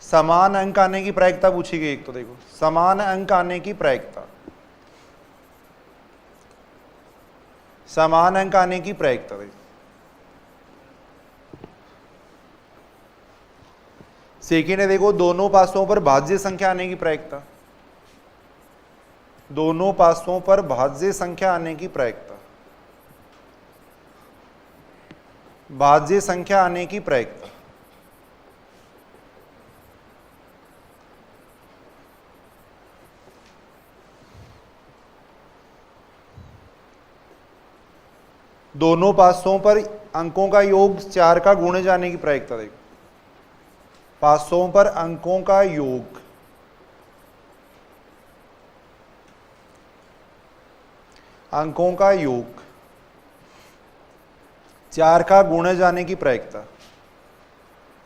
समान अंक आने की प्रायिकता पूछी गई। एक तो देखो समान अंक आने की प्रायिकता, समान अंक आने की प्रायिकता। देखो सेकेंड है, देखो दोनों पासों पर भाज्य संख्या आने की प्रायिकता। दोनों पासों पर भाज्य संख्या आने की प्रायिकता, भाज्य संख्या आने की प्रायिकता। दोनों पासों पर अंकों का योग 4 का गुणे जाने की प्रायिकता। देखो, पासों पर अंकों का योग, अंकों का योग 4 का गुणे जाने की प्रायिकता,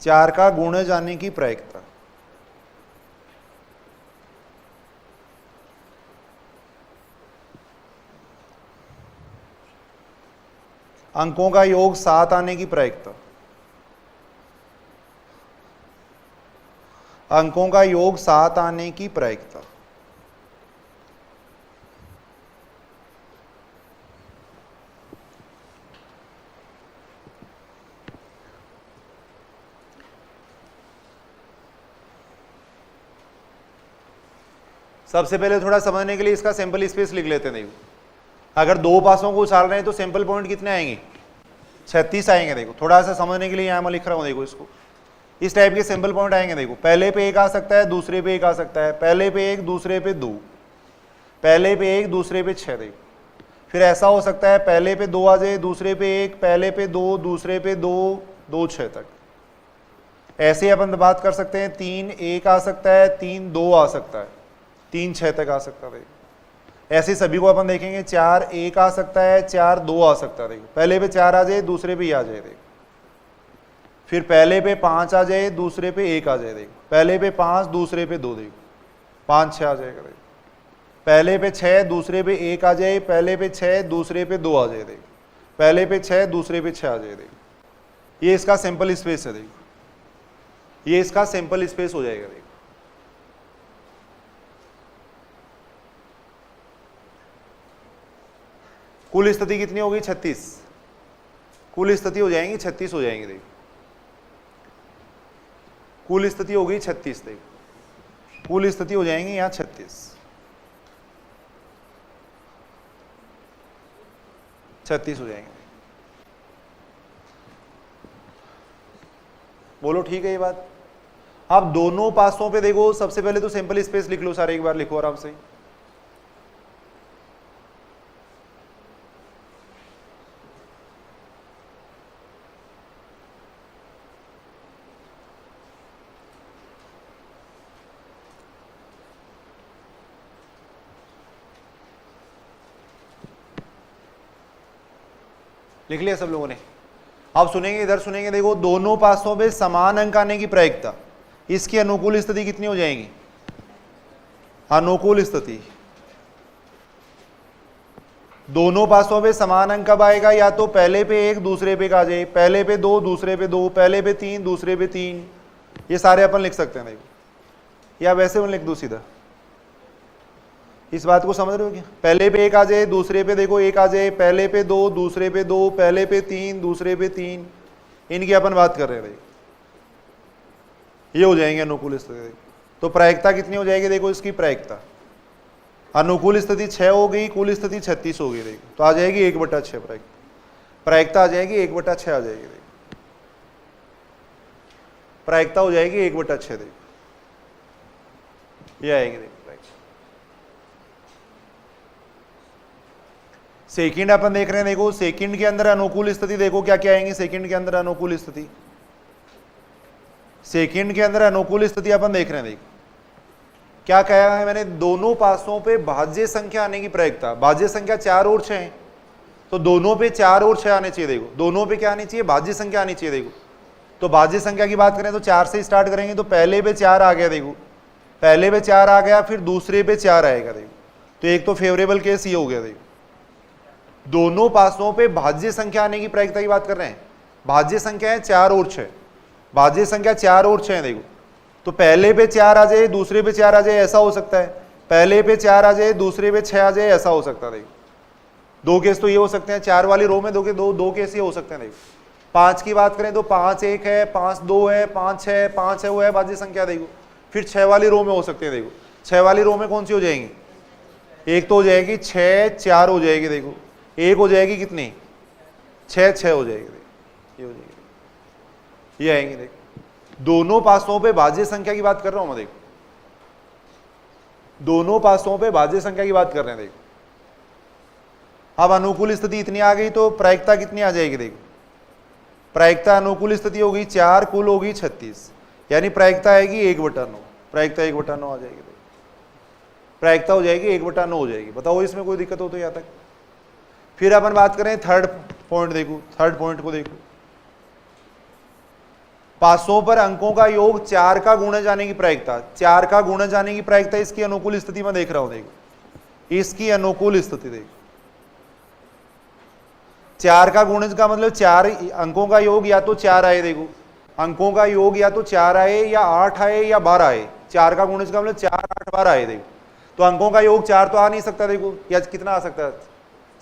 4 का गुणे जाने की प्रायिकता। अंकों का योग 7 आने की प्रायिकता, अंकों का योग 7 आने की प्रायिकता। सबसे पहले थोड़ा समझने के लिए इसका सैंपल स्पेस लिख लेते हैं। देखो, अगर 2 पासों को उछाल रहे हैं तो सैंपल पॉइंट कितने आएंगे? 36 आएंगे। देखो, थोड़ा सा समझने के लिए यहां मैं लिख रहा हूं। देखो, इसको इस टाइप के सैंपल पॉइंट आएंगे। देखो, पहले पे 1 आ सकता है, दूसरे पे 1 आ सकता है, पहले पे 1, दूसरे पे 2, पहले पे 1, दूसरे पे 6। देखो, फिर ऐसा हो सकता है पहले पे 2 आ जाए, दूसरे पे 1, पहले पे 2, दूसरे पे 2, 2 6 तक। ऐसे अपन बात कर सकते हैं 3 1 आ सकता है, 3 2 आ सकता है, 3 6 तक आ सकता है। ऐसे सभी को अपन देखेंगे 4 1 आ सकता है, 4 2 आ सकता है। देखो, पहले पे 4 आ जाए, दूसरे पे आ जाए। देखो, फिर पहले पे 5 आ जाए, दूसरे पे 1 आ जाए। देखो, पहले पे 5, दूसरे पे 2। देखो, 5 6 आ जाएगा। देखो, पहले पे 6, दूसरे पे 1 आ जाए, पहले पे 6, दूसरे पे 2 आ जाए। देखो, पहले पे 6, दूसरे पे 6 आ जाए। देखो, ये इसका सैंपल स्पेस है। देखो, ये इसका सैंपल स्पेस हो जाएगा। देखो, कुल स्थिति कितनी होगी? 36। कुल स्थिति हो जाएंगी 36 हो जाएंगी। देखो, कुल स्थिति हो गई 36। देखो, कुल स्थिति हो जाएंगी यहां 36 हो जाएंगे। बोलो ठीक है ये बात? अब दोनों पासों पे देखो, सबसे पहले तो सैंपल स्पेस लिख लो सारे, एक बार लिखो आराम से। लिख लिया सब लोगों ने? अब सुनेंगे, इधर सुनेंगे। देखो, दोनों पासों पे समान अंक आने की प्रायिकता, इसकी अनुकूल स्थिति कितनी हो जाएगी? अनुकूल स्थिति। दोनों पासों पे समान अंक कब आएगा? या तो पहले पे 1, दूसरे पे आ जाए, पहले पे 2, दूसरे पे 2, पहले पे 3, दूसरे पे 3। ये सारे अपन लिख सकते हैं। देखो, या वैसे मैं लिख दूं सीधा, इस बात को समझ रहे हो क्या? पहले पे 1 आ जाए, दूसरे पे देखो 1 आ जाए, पहले पे 2, दूसरे पे 2, पहले पे 3, दूसरे पे 3। इनकी अपन बात कर रहे हैं। ये हो जाएंगे अनुकूल स्थिति। तो प्रायिकता कितनी हो जाएगी? देखो, इसकी प्रायिकता, अनुकूल स्थिति 6 हो गई, कुल स्थिति 36 हो गई। देखो, तो आ जाएगी 1/6 प्रायिकता आ जाएगी 1/6 आ जाएगी। देखो, प्रायिकता हो जाएगी 1/6। देखो, ये आएगी। देखो, सेकंड अपन देख रहे हैं। देखो, सेकंड के अंदर अनुकूल स्थिति देखो क्या क्या आएंगी। सेकंड के अंदर अनुकूल स्थिति, सेकंड के अंदर अनुकूल स्थिति अपन देख रहे हैं। देखो, क्या कहा है मैंने? दोनों पासों पे भाज्य संख्या आने की प्रायिकता। भाज्य संख्या 4 और 6 है, तो दोनों पे 4 और 6 आने चाहिए। देखो, दोनों पे क्या आनी चाहिए? भाज्य संख्या आनी चाहिए। देखो, तो भाज्य संख्या की बात करें तो 4 से स्टार्ट करेंगे। तो पहले पे 4 आ गया। देखो, पहले पे 4 आ गया, फिर दूसरे पे 4 आएगा। देखो, तो एक तो फेवरेबल केस ये हो गया। देखो, दोनों पासों पे भाज्य संख्या आने की प्रायिकता की बात कर रहे हैं। भाज्य संख्या है 4 और 6, भाज्य संख्या 4 और 6 है। देखो, तो पहले पे 4 आ जाए, दूसरे पे 4 आ जाए, ऐसा हो सकता है। पहले पे 4 आ जाए, दूसरे पे 6 आ जाए, ऐसा हो सकता है। देखो, 2 केस तो ये हो सकते हैं। 4 वाली रो में दो केस ये हो सकते हैं। देखो, 5 की बात करें तो 5 1 है, 5 2 है, 5 6, 5 है, वो है भाज्य संख्या। देखो, फिर 6 वाली रो में हो सकते हैं। देखो, 6 वाली रो में कौन सी हो जाएंगी? एक तो हो जाएगी 6 4 हो जाएगी, देखो एक हो जाएगी कितनी 6 6 हो जाएगी, देखो ये हो जाएगी, ये आएंगे। देखो दोनों पासों पे भाज्य संख्या की बात कर रहा हूं मैं, देखो दोनों पासों पे भाज्य संख्या की बात कर रहे हैं। देखो अब अनुकूल स्थिति इतनी आ गई तो प्रायिकता कितनी आ जाएगी, देखो प्रायिकता अनुकूल स्थिति होगी 4, कुल होगी 36, यानी प्रायिकता आएगी 1/9, प्रायिकता 1/9 आ जाएगी, प्रायिकता हो जाएगी 1/9 हो जाएगी। बताओ इसमें कोई दिक्कत हो तो यहां तक। फिर अपन बात करें थर्ड पॉइंट, देखो थर्ड पॉइंट को देखो, पासों पर अंकों का योग 4 का गुणे जाने की प्रायिकता, 4 का गुणे जाने की प्रायिकता इसकी अनुकूल स्थिति में देख रहा हूं, देखो इसकी अनुकूल स्थिति देखो, 4 का गुणज का मतलब 4 अंकों का योग या तो 4 आए, देखो अंकों का योग या तो 4 आए या 8 आए या 12 आए, 4 का गुणज का मतलब 4 8 12 आए। देखो तो अंकों का योग 4 तो आ नहीं सकता, देखो या कितना आ सकता है,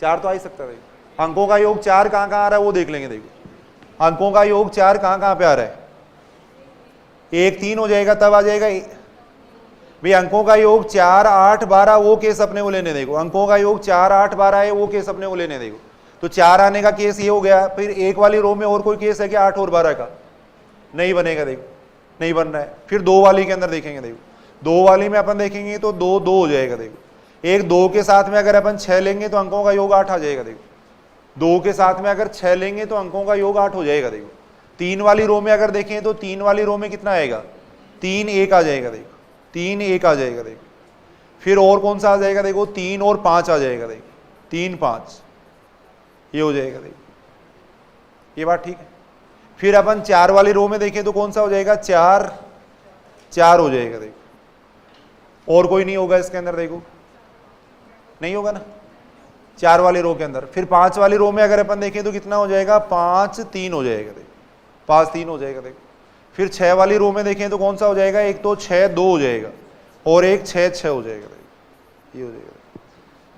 4 तो आ ही सकता है। देखो अंकों का योग 4 कहां कहां आ रहा है वो देख लेंगे। देखो अंकों का योग 4 कहां कहां पे आ रहा है, 1 3 हो जाएगा तब आ जाएगा भाई। अंकों का योग 4 8 12 वो केस अपने को लेने, देखो अंकों का योग 4 8 12 है वो केस अपने को लेने। देखो तो 4 आने का केस ये हो गया, फिर एक वाली रो में और कोई केस है क्या 8 और 12 का, नहीं बनेगा, देखो नहीं बन रहा है। फिर 2 वाली के अंदर देखेंगे, देखो 2 वाली में अपन देखेंगे तो 2 2 हो जाएगा। देखो एक 2 के साथ में अगर अपन 6 लेंगे तो अंकों का योग 8 आ जाएगा। देखो 2 के साथ में अगर 6 लेंगे तो अंकों का योग 8 हो जाएगा। देखो 3 वाली रो में अगर देखें तो 3 वाली रो में कितना आएगा, 3 1 आ जाएगा। देखो 3 1 आ जाएगा। देखो फिर और कौन सा आ जाएगा, देखो 3 और 5 आ जाएगा। देखो 3 5 ये हो जाएगा। देखो ये बात ठीक है। फिर अपन 4 वाली रो में देखें तो कौन सा हो जाएगा, 4 4 हो जाएगा। देखो और कोई नहीं होगा इसके अंदर, देखो नहीं होगा ना 4 वाली रो के अंदर। फिर 5 वाली रो में अगर अपन देखें तो कितना हो जाएगा, 5 3 हो जाएगा। देखो 5 3 हो जाएगा। देखो फिर 6 वाली रो में देखें तो कौन सा हो जाएगा, एक तो 6 2 हो जाएगा और एक 6 6 हो जाएगा। देखो ये हो जाएगा।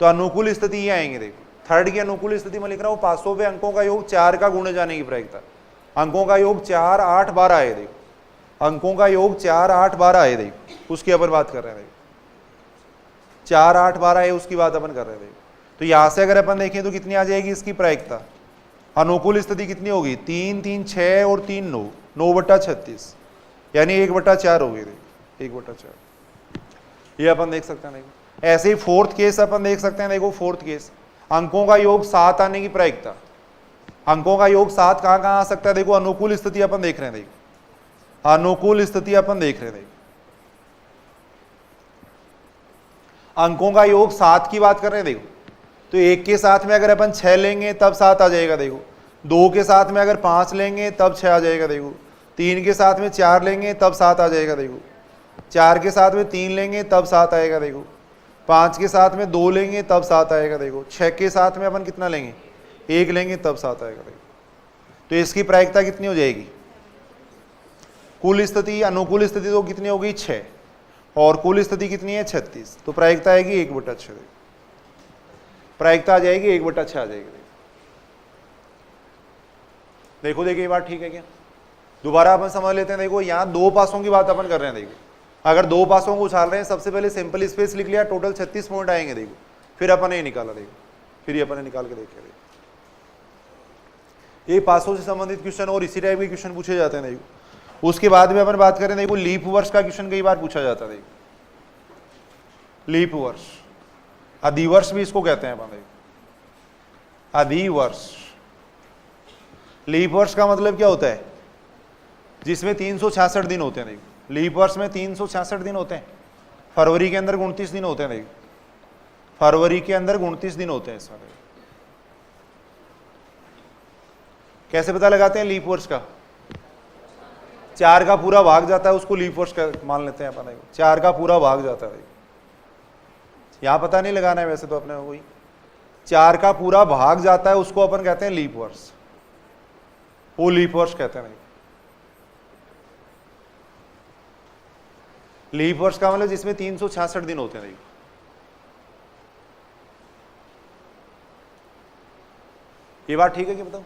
तो अनुकूल स्थिति ये आएंगे। देखो थर्ड की अनुकूल स्थिति में लिख रहा हूं, पासों पे अंकों का योग 4 का गुणे जाने की प्रायिकता, अंकों का योग 4 8 12 आए। देखो अंकों का योग 4 8 12 आए। देखो उसकी अपन बात कर रहे हैं। देखो 4 8 12 है उसकी बात अपन कर रहे हैं। देखो तो यहां से अगर अपन देखें तो कितनी आ जाएगी इसकी प्रायिकता, अनुकूल स्थिति कितनी होगी, 3 3 6 और 3 9 9/36 यानी 1/4 होगी। देखो 1/4 ये अपन देख सकते हैं। देखो ऐसे ही फोर्थ केस अपन देख सकते हैं। देखो फोर्थ केस, अंकों का योग 7 आने की प्रायिकता, अंकों का योग 7 कहां कहां आ सकता है, देखो अनुकूल स्थिति अपन देख रहे हैं। देखो अनुकूल स्थिति अपन देख रहे हैं। देखो अंकों का योग 7 की बात कर रहे हैं। देखो तो 1 के साथ में अगर अपन 6 लेंगे तब 7 आ जाएगा। देखो 2 के साथ में अगर 5 लेंगे तब 6 आ जाएगा। देखो 3 के साथ में 4 लेंगे तब 7 आ जाएगा। देखो 4 के साथ में 3 लेंगे तब 7 आएगा। देखो 5 के साथ में 2 लेंगे तब 7 आएगा। देखो 6 के साथ में अपन कितना लेंगे, 1 लेंगे तब 7 आएगा। देखो तो इसकी प्रायिकता कितनी हो जाएगी, कुल स्थिति अनुकूल स्थिति तो कितनी होगी 6 और कुल स्थिति कितनी है 36, तो प्रायिकता आएगी 1/6। प्रायिकता आ जाएगी 1/6 आ जाएगी। देखो देखिए ये बात ठीक है क्या, दोबारा अपन समझ लेते हैं। देखो यहाँ 2 पासों की बात अपन कर रहे हैं। देखो अगर 2 पासों को उछाल रहे हैं, सबसे पहले सिंपल स्पेस लिख लिया, टोटल 36 पॉइंट आएंगे। देखो फिर अपन ये निकाला। देखो फिर ये अपन ने निकाल के देखे। ये पासों से संबंधित क्वेश्चन और इसी टाइप के क्वेश्चन पूछे जाते हैं। देखो उसके बाद में अपन बात करें, देखो लीप वर्ष का क्वेश्चन कई बार पूछा जाता है। देखो लीप वर्ष, अधिवर्ष भी इसको कहते हैं अपन। देखो अधिवर्ष, लीप वर्ष का मतलब क्या होता है, जिसमें 366 दिन होते हैं। देखो लीप वर्ष में 366 दिन होते हैं। फरवरी के अंदर 29 दिन होते हैं। देखो फरवरी के अंदर 29 दिन होते हैं इसमें। कैसे पता लगाते हैं लीप वर्ष का, 4 का पूरा भाग जाता है उसको लीप वर्ष का मान लेते हैं अपन। 4 का पूरा भाग जाता है, यहां पता नहीं लगाना है वैसे तो अपने वही 4 का पूरा भाग जाता है उसको अपन कहते हैं लीप वर्ष, वो लीप वर्ष कहते हैं। लीप वर्ष का मतलब जिसमें 366 दिन होते हैं। ये बात ठीक है कि बताओ,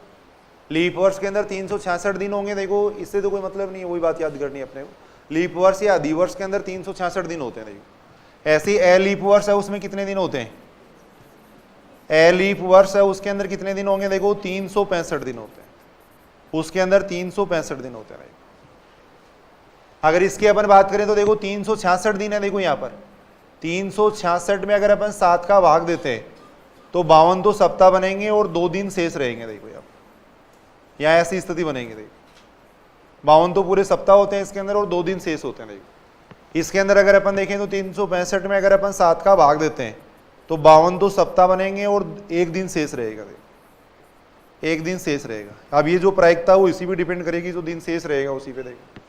लीप वर्ष के अंदर 366 दिन होंगे। देखो इससे तो कोई मतलब नहीं है, वही बात याद करनी है अपने को। लीप वर्ष या अधिवर्ष के अंदर 366 दिन होते हैं। देखो ऐसे ए लीप वर्ष है उसमें कितने दिन होते हैं, ए लीप वर्ष है उसके अंदर कितने दिन होंगे, देखो 365 दिन होते हैं, उसके अंदर 365 दिन होते हैं। अगर इसकी अपन बात करें तो देखो 366 दिन है, देखो यहाँ पर 366 में अगर अपन 7 का भाग देते हैं तो 52 तो सप्ताह बनेंगे और 2 दिन शेष रहेंगे। देखो यहाँ ऐसी स्थिति बनेगी। देखो 52 तो पूरे सप्ताह होते हैं इसके अंदर और 2 दिन शेष होते हैं। देखो इसके अंदर अगर अपन देखें तो 365 में अगर अपन 7 का भाग देते हैं तो 52 तो सप्ताह बनेंगे और 1 दिन शेष रहेगा। देखो 1 दिन शेष रहेगा। अब ये जो प्रायिकता वो इसी पे डिपेंड करेगी, जो दिन शेष रहेगा उसी पे। देखो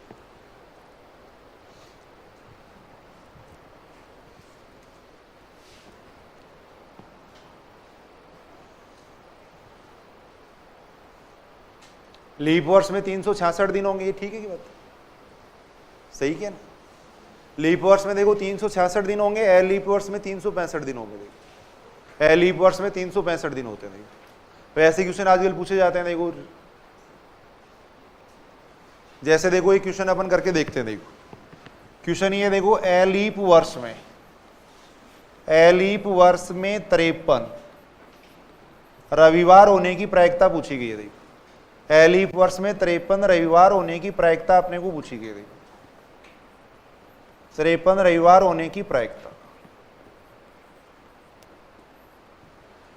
लीप वर्ष में 366 दिन होंगे, ये ठीक है की बात, सही क्या ना। लीप वर्ष में देखो 366 दिन होंगे, ए लीप वर्ष में 365 दिन होंगे। देखो ए लीप वर्ष में 365 दिन होते हैं। देखो तो ऐसे क्वेश्चन आजकल पूछे जाते हैं। देखो जैसे देखो एक क्वेश्चन अपन करके देखते हैं। देखो क्वेश्चन ये देखो, ए लीप वर्ष में 53 रविवार होने की प्रायिकता पूछी गई है। देखो ए लीप वर्ष में 53 रविवार होने की प्रायिकता अपने को पूछी गई। 53 रविवार होने की प्रायिकता।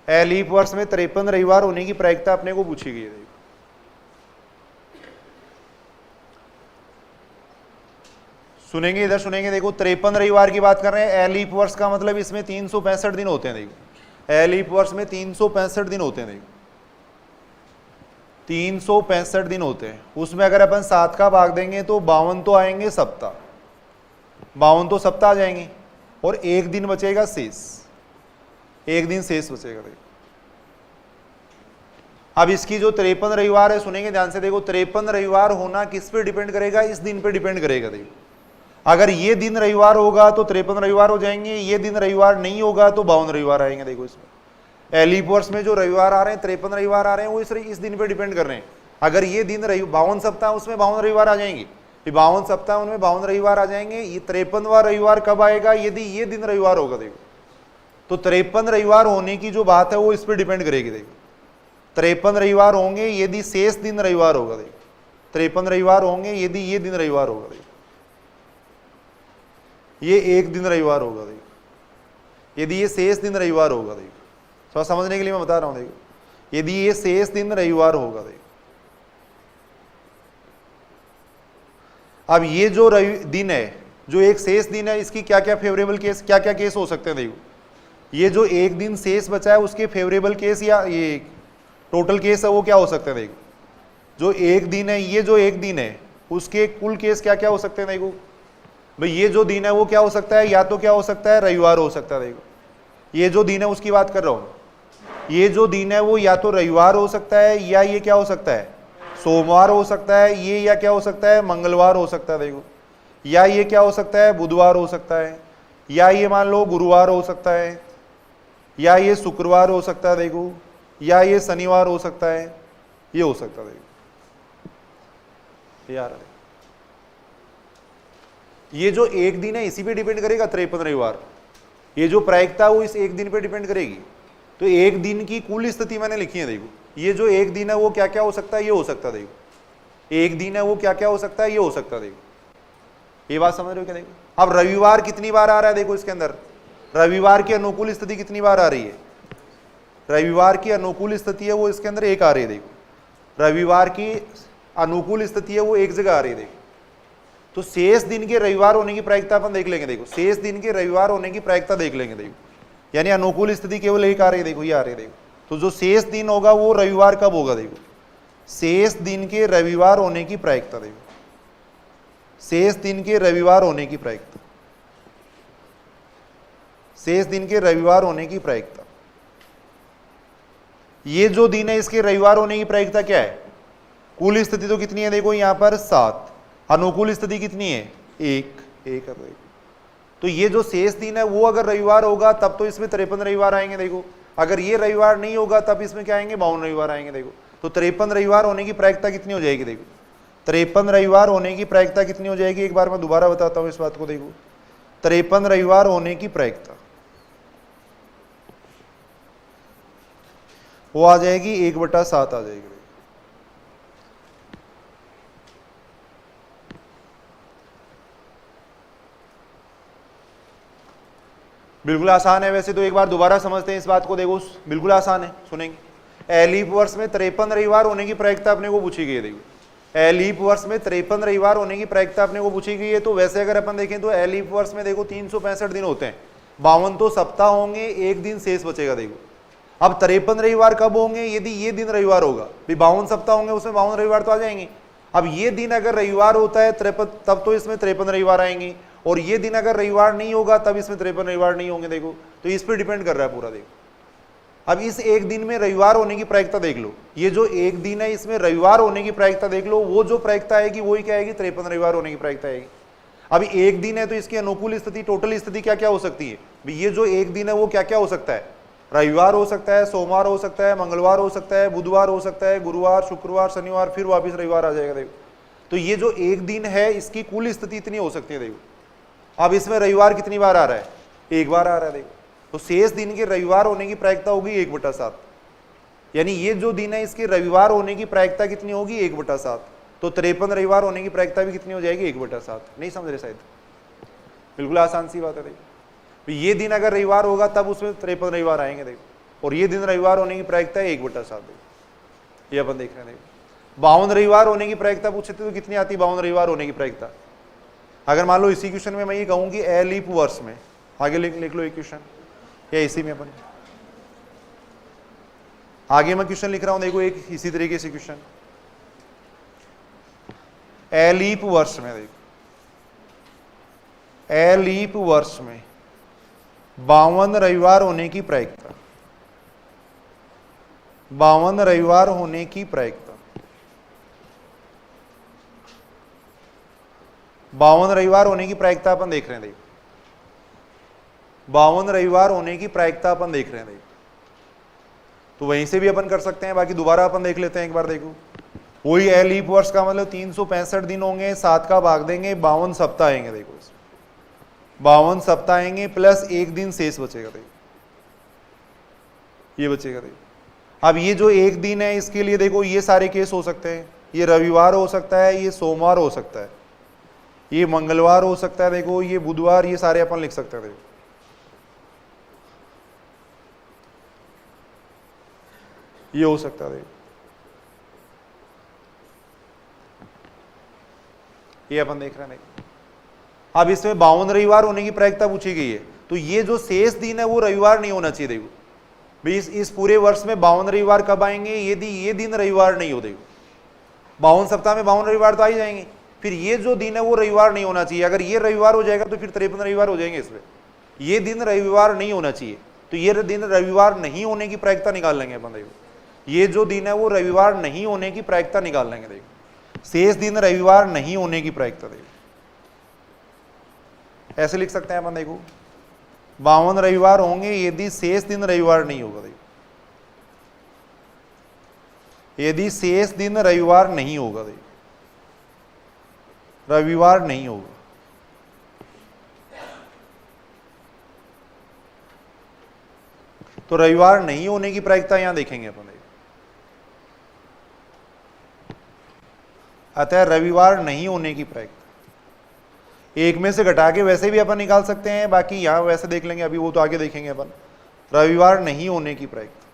ए लीप वर्ष में 53 रविवार होने की प्रायिकता अपने को पूछी गई है। सुनेंगे, इधर सुनेंगे। देखो 53 रविवार की बात कर रहे हैं। ए लीप वर्ष का मतलब इसमें 365 दिन होते हैं। देखो ए लीप वर्ष में 365 दिन होते हैं। देखो 365 दिन होते हैं। उसमें अगर अपन 7 का भाग देंगे तो 52 तो आएंगे सप्ताह, 52 तो सप्ताह आ जाएंगे और 1 दिन बचेगा शेष, 1 दिन शेष बचेगा। देखो अब इसकी जो 53 रविवार है, सुनेंगे ध्यान से। देखो 53 रविवार होना किस पे डिपेंड करेगा, इस दिन पे डिपेंड करेगा। देखो अगर ये दिन रविवार होगा तो 53 रविवार हो जाएंगे, ये दिन रविवार नहीं होगा तो 52 रविवार आएंगे। देखो इसमें ए लीप वर्ष में जो रविवार आ रहे हैं, 53 रविवार आ रहे हैं, वो इस दिन पे डिपेंड कर रहे हैं। अगर ये दिन 52 सप्ताह उसमें 52 रविवार आ जाएंगे, 52 सप्ताह उनमें 52 रविवार आ जाएंगे। ये 53वां रविवार कब आएगा, यदि ये दिन रविवार होगा। देखो तो 53 रविवार होने की जो बात है वो इस पर डिपेंड करेगी। देखो 53 रविवार होंगे यदि शेष दिन रविवार होगा। देखो 53 रविवार होंगे यदि ये दिन रविवार होगा। देखो ये 1 दिन रविवार होगा। देखो यदि ये शेष दिन रविवार होगा। देखो थोड़ा समझने के लिए मैं बता रहा हूं। देखो यदि ये शेष दिन रविवार होगा। देखो अब ये जो दिन है, जो एक शेष दिन है, इसकी क्या क्या फेवरेबल केस, क्या क्या केस हो सकते हैं। देखो ये जो 1 दिन शेष बचा है उसके फेवरेबल केस या ये टोटल केस है वो क्या हो सकते हैं। देखो जो 1 दिन है, ये जो 1 दिन है उसके कुल केस क्या क्या हो सकते हैं। देखो भाई ये जो दिन है वो क्या हो सकता है, या तो क्या हो सकता है रविवार हो सकता है। देखो ये जो दिन है उसकी बात कर रहा हूं, ये जो दिन है वो या तो रविवार हो सकता है, या ये क्या हो सकता है सोमवार हो सकता है, ये या क्या हो सकता है मंगलवार हो सकता है। देखो या ये क्या हो सकता है बुधवार हो सकता है, या ये मान लो गुरुवार हो सकता है, या ये शुक्रवार हो सकता है। देखो या ये शनिवार हो सकता है, ये हो सकता है। देखो यार ये जो 1 दिन है इसी पे डिपेंड करेगा 53 रविवार। ये जो प्रायिकता वो इस 1 दिन पे डिपेंड करेगी। तो 1 दिन की कुल स्थिति मैंने लिखी है। देखो ये जो 1 दिन है वो क्या क्या हो सकता है, ये हो सकता है। देखो 1 दिन है वो क्या क्या हो सकता है, ये हो सकता है। देखो ये बात समझ रहे हो क्या। देखो अब रविवार कितनी बार आ रहा है, देखो इसके अंदर रविवार की अनुकूल स्थिति कितनी बार आ रही है, रविवार की अनुकूल स्थिति है वो इसके अंदर 1 आ रही है। देखो रविवार की अनुकूल स्थिति है वो 1 जगह आ रही है। देखो तो शेष दिन के रविवार होने की प्रायिकता अपन देख लेंगे। देखो शेष दिन के रविवार होने की प्रायिकता देख लेंगे। देखो यानी अनुकूल स्थिति केवल 1 आ रही है। देखो ये आ रही है। देखो तो जो शेष दिन होगा वो रविवार कब होगा। देखो शेष दिन के रविवार होने की प्रायिकता। देखो शेष दिन के रविवार होने की प्रायिकता, शेष दिन के रविवार होने की प्रायिकता। ये जो दिन है इसके रविवार होने की प्रायिकता क्या है, कुल स्थिति तो कितनी है देखो यहां पर 7, अनुकूल स्थिति कितनी है 1 है। तो ये जो शेष दिन है वो अगर रविवार होगा तब तो इसमें 53 रविवार आएंगे। देखो अगर ये रविवार नहीं होगा तब इसमें क्या आएंगे 52 रविवार आएंगे। देखो तो 53 रविवार होने की प्रायिकता कितनी हो जाएगी। देखो 53 रविवार होने की प्रायिकता कितनी हो जाएगी, एक बार मैं दोबारा बताता हूं इस बात को। देखो 53 रविवार होने की प्रायिकता वो आ जाएगी 1/7 आ जाएगी। बिल्कुल आसान है, वैसे तो एक बार दोबारा समझते हैं इस बात को। देखो बिल्कुल आसान है, सुनेंगे। लीप वर्ष में 53 रविवार होने की प्रायिकता अपने को पूछी गई है। देखो लीप वर्ष में 53 रविवार होने की प्रायिकता अपने को पूछी गई है। तो वैसे अगर अपन देखें तो लीप वर्ष में देखो 365 दिन होते हैं, 52 तो सप्ताह होंगे, एक दिन शेष बचेगा। देखो अब 53 रविवार कब होंगे? यदि ये दिन रविवार होगा, 52 सप्ताह होंगे, उसमें 52 रविवार तो आ जाएंगे। अब ये दिन अगर रविवार होता है तब तो इसमें 53 रविवार आएंगे, और ये दिन अगर रविवार नहीं होगा तब इसमें 53 रविवार नहीं होंगे। देखो तो इस पर डिपेंड कर रहा है पूरा। देखो अब इस एक दिन में रविवार होने की प्रायिकता देख लो, ये जो एक दिन है इसमें रविवार होने की प्रायिकता देख लो, वो जो प्रायिकता आएगी वही क्या आएगी? 53 रविवार होने की प्रायिकता आएगी। अब एक दिन है तो इसकी अनुकूल स्थिति, टोटल स्थिति क्या क्या हो सकती है? ये जो एक दिन है वो क्या क्या हो सकता है? रविवार हो सकता है, सोमवार हो सकता है, मंगलवार हो सकता है, बुधवार हो सकता है, गुरुवार, शुक्रवार, शनिवार, फिर वापस रविवार आ जाएगा। देखो तो ये जो एक दिन है इसकी कुल स्थिति इतनी हो सकती है। देखो अब इसमें रविवार कितनी बार आ रहा है? एक बार आ रहा है। देखो तो शेष दिन के रविवार होने की प्रायिकता होगी 1/7, यानी ये जो दिन है इसके रविवार होने की प्रायिकता कितनी होगी? 1/7। तो 53 रविवार होने की प्रायिकता भी कितनी हो जाएगी? 1/7। नहीं समझ रहे शायद? बिल्कुल आसान सी बात है। देखो ये दिन अगर रविवार होगा तब उसमें 53 रविवार आएंगे। देखो और ये दिन रविवार होने की प्रायिकता है 1/7। ये अपन देख रहे हैं। देखो 52 रविवार होने की प्रायिकता पूछे थे तो कितनी आती? 52 रविवार होने की प्रायिकता अगर मान लो इसी क्वेश्चन में मैं ये कहूँ कि लीप वर्ष में, आगे लिख लो एक क्वेश्चन, या इसी में अपन आगे मैं क्वेश्चन लिख रहा हूं। देखो एक इसी तरीके से क्वेश्चन, लीप वर्ष में, देखो लीप वर्ष में 52 रविवार होने की प्रायिकता, 52 रविवार होने की प्रायिकता, 52 रविवार होने की प्रायिकता अपन देख रहे हैं। देखो 52 रविवार होने की प्रायिकता अपन देख रहे हैं। देखो तो वहीं से भी अपन कर सकते हैं, बाकी दोबारा अपन देख लेते हैं एक बार। देखो वही लीप वर्ष का मतलब 365 दिन होंगे, 7 का भाग देंगे, 52 सप्ताह आएंगे। देखो 52 सप्ताह आएंगे प्लस एक दिन शेष बचेगा। देखो ये बचेगा। देखो अब ये जो एक दिन है इसके लिए देखो ये सारे केस हो सकते हैं, ये रविवार हो सकता है, ये सोमवार हो सकता है, ये मंगलवार हो सकता है, देखो ये बुधवार, ये सारे अपन लिख सकते हैं। देखो ये हो सकता है। देखो ये अपन देख रहे हैं। अब इसमें 52 रविवार होने की प्रायिकता पूछी गई है, तो ये जो शेष दिन है वो रविवार नहीं होना चाहिए। देखो भाई इस पूरे वर्ष में 52 रविवार कब आएंगे? यदि ये दिन रविवार नहीं हो। देखो 52 सप्ताह में 52 रविवार तो आ ही जाएंगे, फिर ये जो दिन है वो रविवार नहीं होना चाहिए। अगर ये रविवार हो जाएगा तो फिर 53 रविवार हो जाएंगे इसमें। ये दिन रविवार नहीं होना चाहिए, तो ये दिन रविवार नहीं होने की प्रायिकता निकाल लेंगे अपन। देखो ये जो दिन है वो रविवार नहीं होने की प्रायिकता निकाल लेंगे। देखो शेष दिन रविवार नहीं होने की प्रायिकता। देखो ऐसे लिख सकते हैं अपन। देखो 52 रविवार होंगे यदि शेष दिन रविवार नहीं होगा। देखो यदि शेष दिन रविवार नहीं होगा। देखो रविवार नहीं होगा, तो रविवार नहीं होने की प्रायिकता यहां देखेंगे अपन। अतः रविवार नहीं होने की प्रायिकता एक में से घटा के वैसे भी अपन निकाल सकते हैं, बाकी यहां वैसे देख लेंगे, अभी वो तो आगे देखेंगे अपन। रविवार नहीं होने की प्रायिकता,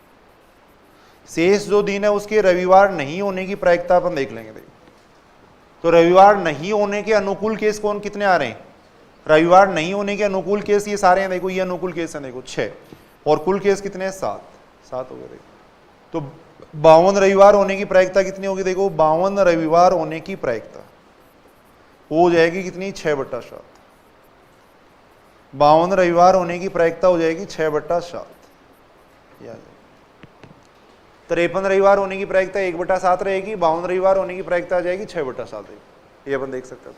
शेष जो दिन है उसके रविवार नहीं होने की प्रायिकता अपन देख लेंगे। देखो तो रविवार नहीं होने के अनुकूल केस कौन कितने आ रहे हैं? रविवार नहीं होने के अनुकूल केस ये सारे हैं। देखो ये अनुकूल केस है, देखो 6, और कुल केस कितने हैं? 7 हो गए। देखो तो 52 रविवार होने की प्रायिकता कितनी होगी? देखो 52 रविवार होने की प्रायिकता हो जाएगी कितनी? 6/7। 52 रविवार होने की प्रायिकता हो जाएगी 6/7। 53 रविवार होने की प्रायिकता 1/7 रहेगी, 52 रविवार होने की प्रायिकता आ जाएगी 6/7। ये अपन देख सकते हैं।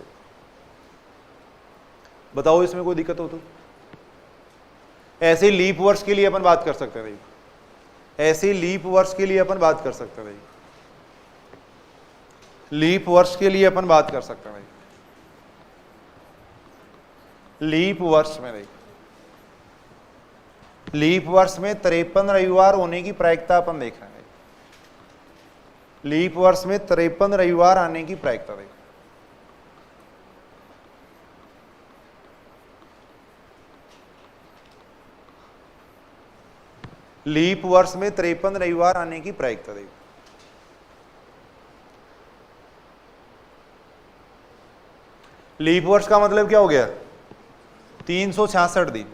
बताओ इसमें कोई दिक्कत हो तो? ऐसे लीप वर्ष के लिए अपन बात कर सकते हैं। ऐसे लीप वर्ष के लिए अपन बात कर सकते हैं। लीप वर्ष के लिए अपन बात कर सकते हैं। लीप वर्ष में देखो, लीप वर्ष में 53 रविवार होने की प्रायिकता अपन देख रहे हैं। लीप वर्ष में 53 रविवार आने की प्रायिकता देखो। लीप वर्ष में 53 रविवार आने की प्रायिकता देखो। लीप वर्ष का मतलब क्या हो गया? 366 दिन।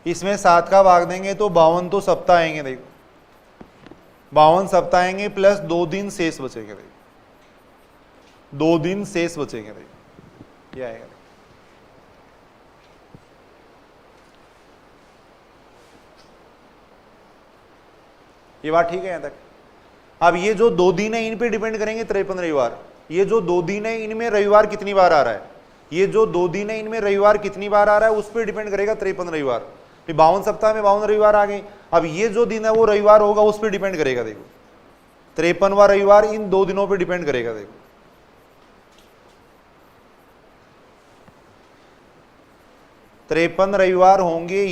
इसमें 7 का भाग देंगे तो 52 तो सप्ताह आएंगे। देखो 52 सप्ताह आएंगे प्लस 2 दिन शेष बचेंगे। देखो 2 दिन शेष बचेंगे। देखो ये आएगा। ये बात ठीक है यहां तक? अब ये जो 2 दिन है इन पे डिपेंड करेंगे 53 रविवार। ये जो 2 दिन है इनमें रविवार कितनी बार आ रहा है, ये जो 2 दिन है इनमें रविवार कितनी बार आ रहा है उस पर डिपेंड करेगा 53 रविवार। 52 सप्ताह में 52 रविवार आ गए। अब ये जो दिन है वो रविवार होगा उस पर डिपेंड करेगा। देखो 53वां रविवार इन 2 दिनों पर डिपेंड करेगा। देखो 53 रविवार होंगे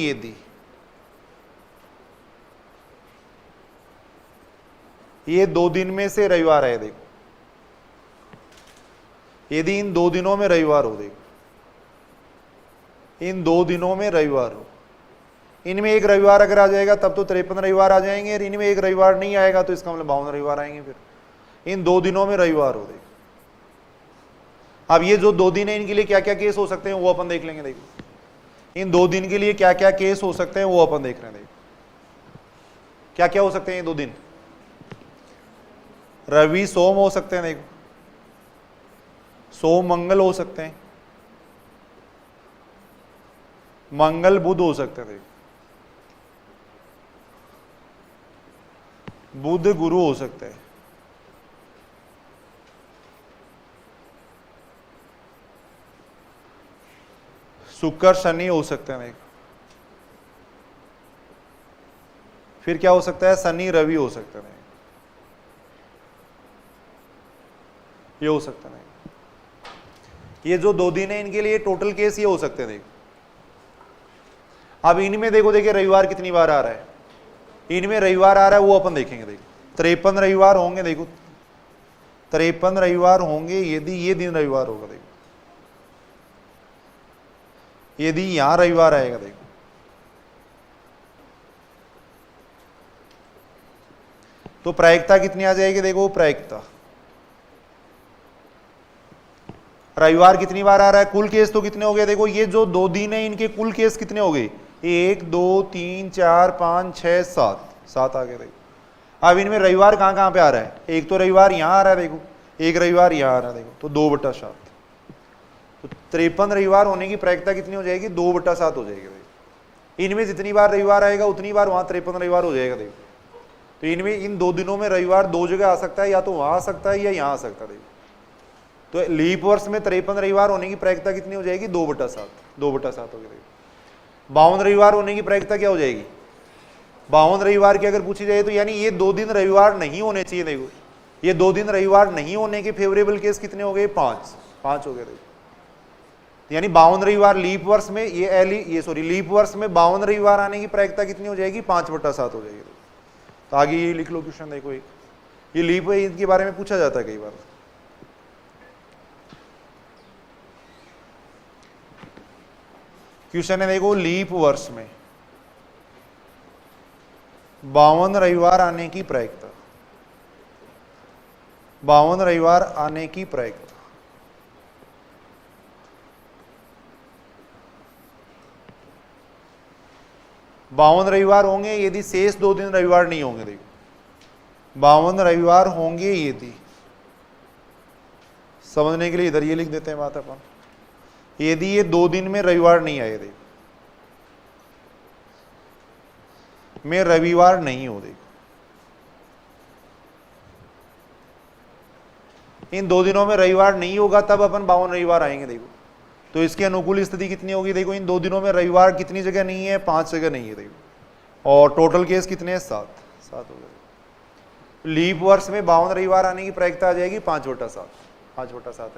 ये 2 दिन में से रविवार है। देखो यदि इन 2 दिनों में रविवार हो, देखो इन 2 दिनों में रविवार हो, इनमें एक रविवार अगर आ जाएगा तब तो 53 रविवार आ जाएंगे, और इनमें एक रविवार नहीं आएगा तो इसका मतलब 52 रविवार आएंगे। फिर इन 2 दिनों में रविवार हो। देखो अब ये जो 2 दिन है इनके लिए क्या क्या केस हो सकते हैं वो अपन देख लेंगे। देखो इन 2 दिन के लिए क्या क्या केस हो सकते हैं वो अपन देख रहे हैं। देखो क्या क्या हो सकते हैं ये 2 दिन? रवि सोम हो सकते हैं। देखो सोम मंगल हो सकते हैं, मंगल बुध हो सकते हैं। देखो बुध गुरु हो सकते हैं, शुक्र शनि हो सकते हैं। देखो फिर क्या हो सकता है? शनि रवि हो सकते हैं। ये हो सकता है। ये जो 2 दिन है इनके लिए टोटल केस ये हो सकते हैं। देखो अब इनमें देखो देखिए रविवार कितनी बार आ रहा है, इनमें रविवार आ रहा है वो अपन देखेंगे। देखो 53 रविवार होंगे। देखो 53 रविवार होंगे यदि ये दिन रविवार होगा। देखो यदि यहां रविवार आएगा, देखो तो प्रायिकता कितनी आ जाएगी? देखो प्रायिकता रविवार कितनी बार आ रहा है, कुल केस तो कितने हो गए? देखो ये जो 2 दिन है इनके कुल केस कितने हो गए? 1 2 3 4 5 6 7 आ गए। देखो अब इनमें रविवार कहां कहां पे आ रहा है? एक तो रविवार यहां आ रहा है, देखो एक रविवार यहां आ रहा है। देखो तो 2/7, तो 53 रविवार होने की प्रायिकता कितनी हो जाएगी? 2/7 हो जाएगी। देखो इनमें जितनी बार रविवार आएगा उतनी बार वहां 53 रविवार हो जाएगा। देखो तो इनमें इन 2 दिनों में रविवार 2 जगह आ सकता है, या तो वहां आ सकता है या यहां आ सकता है। देखो तो लीप वर्ष में 53 रविवार होने की प्रायिकता कितनी हो जाएगी? 2/7 हो गई। 52 रविवार होने की प्रायिकता क्या हो जाएगी? 52 रविवार की अगर पूछी जाए तो यानी ये 2 दिन रविवार नहीं होने चाहिए। देखो ये 2 दिन रविवार नहीं होने के फेवरेबल केस कितने हो गए? 5 हो गए। देखो यानी 52 रविवार लीप वर्ष में लीप वर्ष में 52 रविवार आने की प्रायिकता कितनी हो जाएगी? 5/7 हो जाएगी। तो आगे ये लिख लो क्वेश्चन। देखो ये लीप है, इनके बारे में पूछा जाता है कई बार। क्वेश्चन है देखो लीप वर्ष में 52 रविवार आने की प्रायिकता, 52 रविवार आने की प्रायिकता। बावन रविवार होंगे यदि शेष 2 दिन रविवार नहीं होंगे। देखो 52 रविवार होंगे यदि, समझने के लिए इधर ये लिख देते हैं बात अपन, यदि ये 2 दिन में रविवार नहीं आए। देखो में रविवार नहीं हो। देखो इन 2 दिनों में रविवार नहीं होगा तब अपन 52 रविवार आएंगे। देखो तो इसकी अनुकूल स्थिति कितनी होगी? देखो इन 2 दिनों में रविवार कितनी जगह नहीं है? 5 जगह नहीं है। देखो और टोटल केस कितने हैं? 7 हो गए। लीप वर्ष में 52 रविवार आने की प्रायिकता आ जाएगी 5/7 है।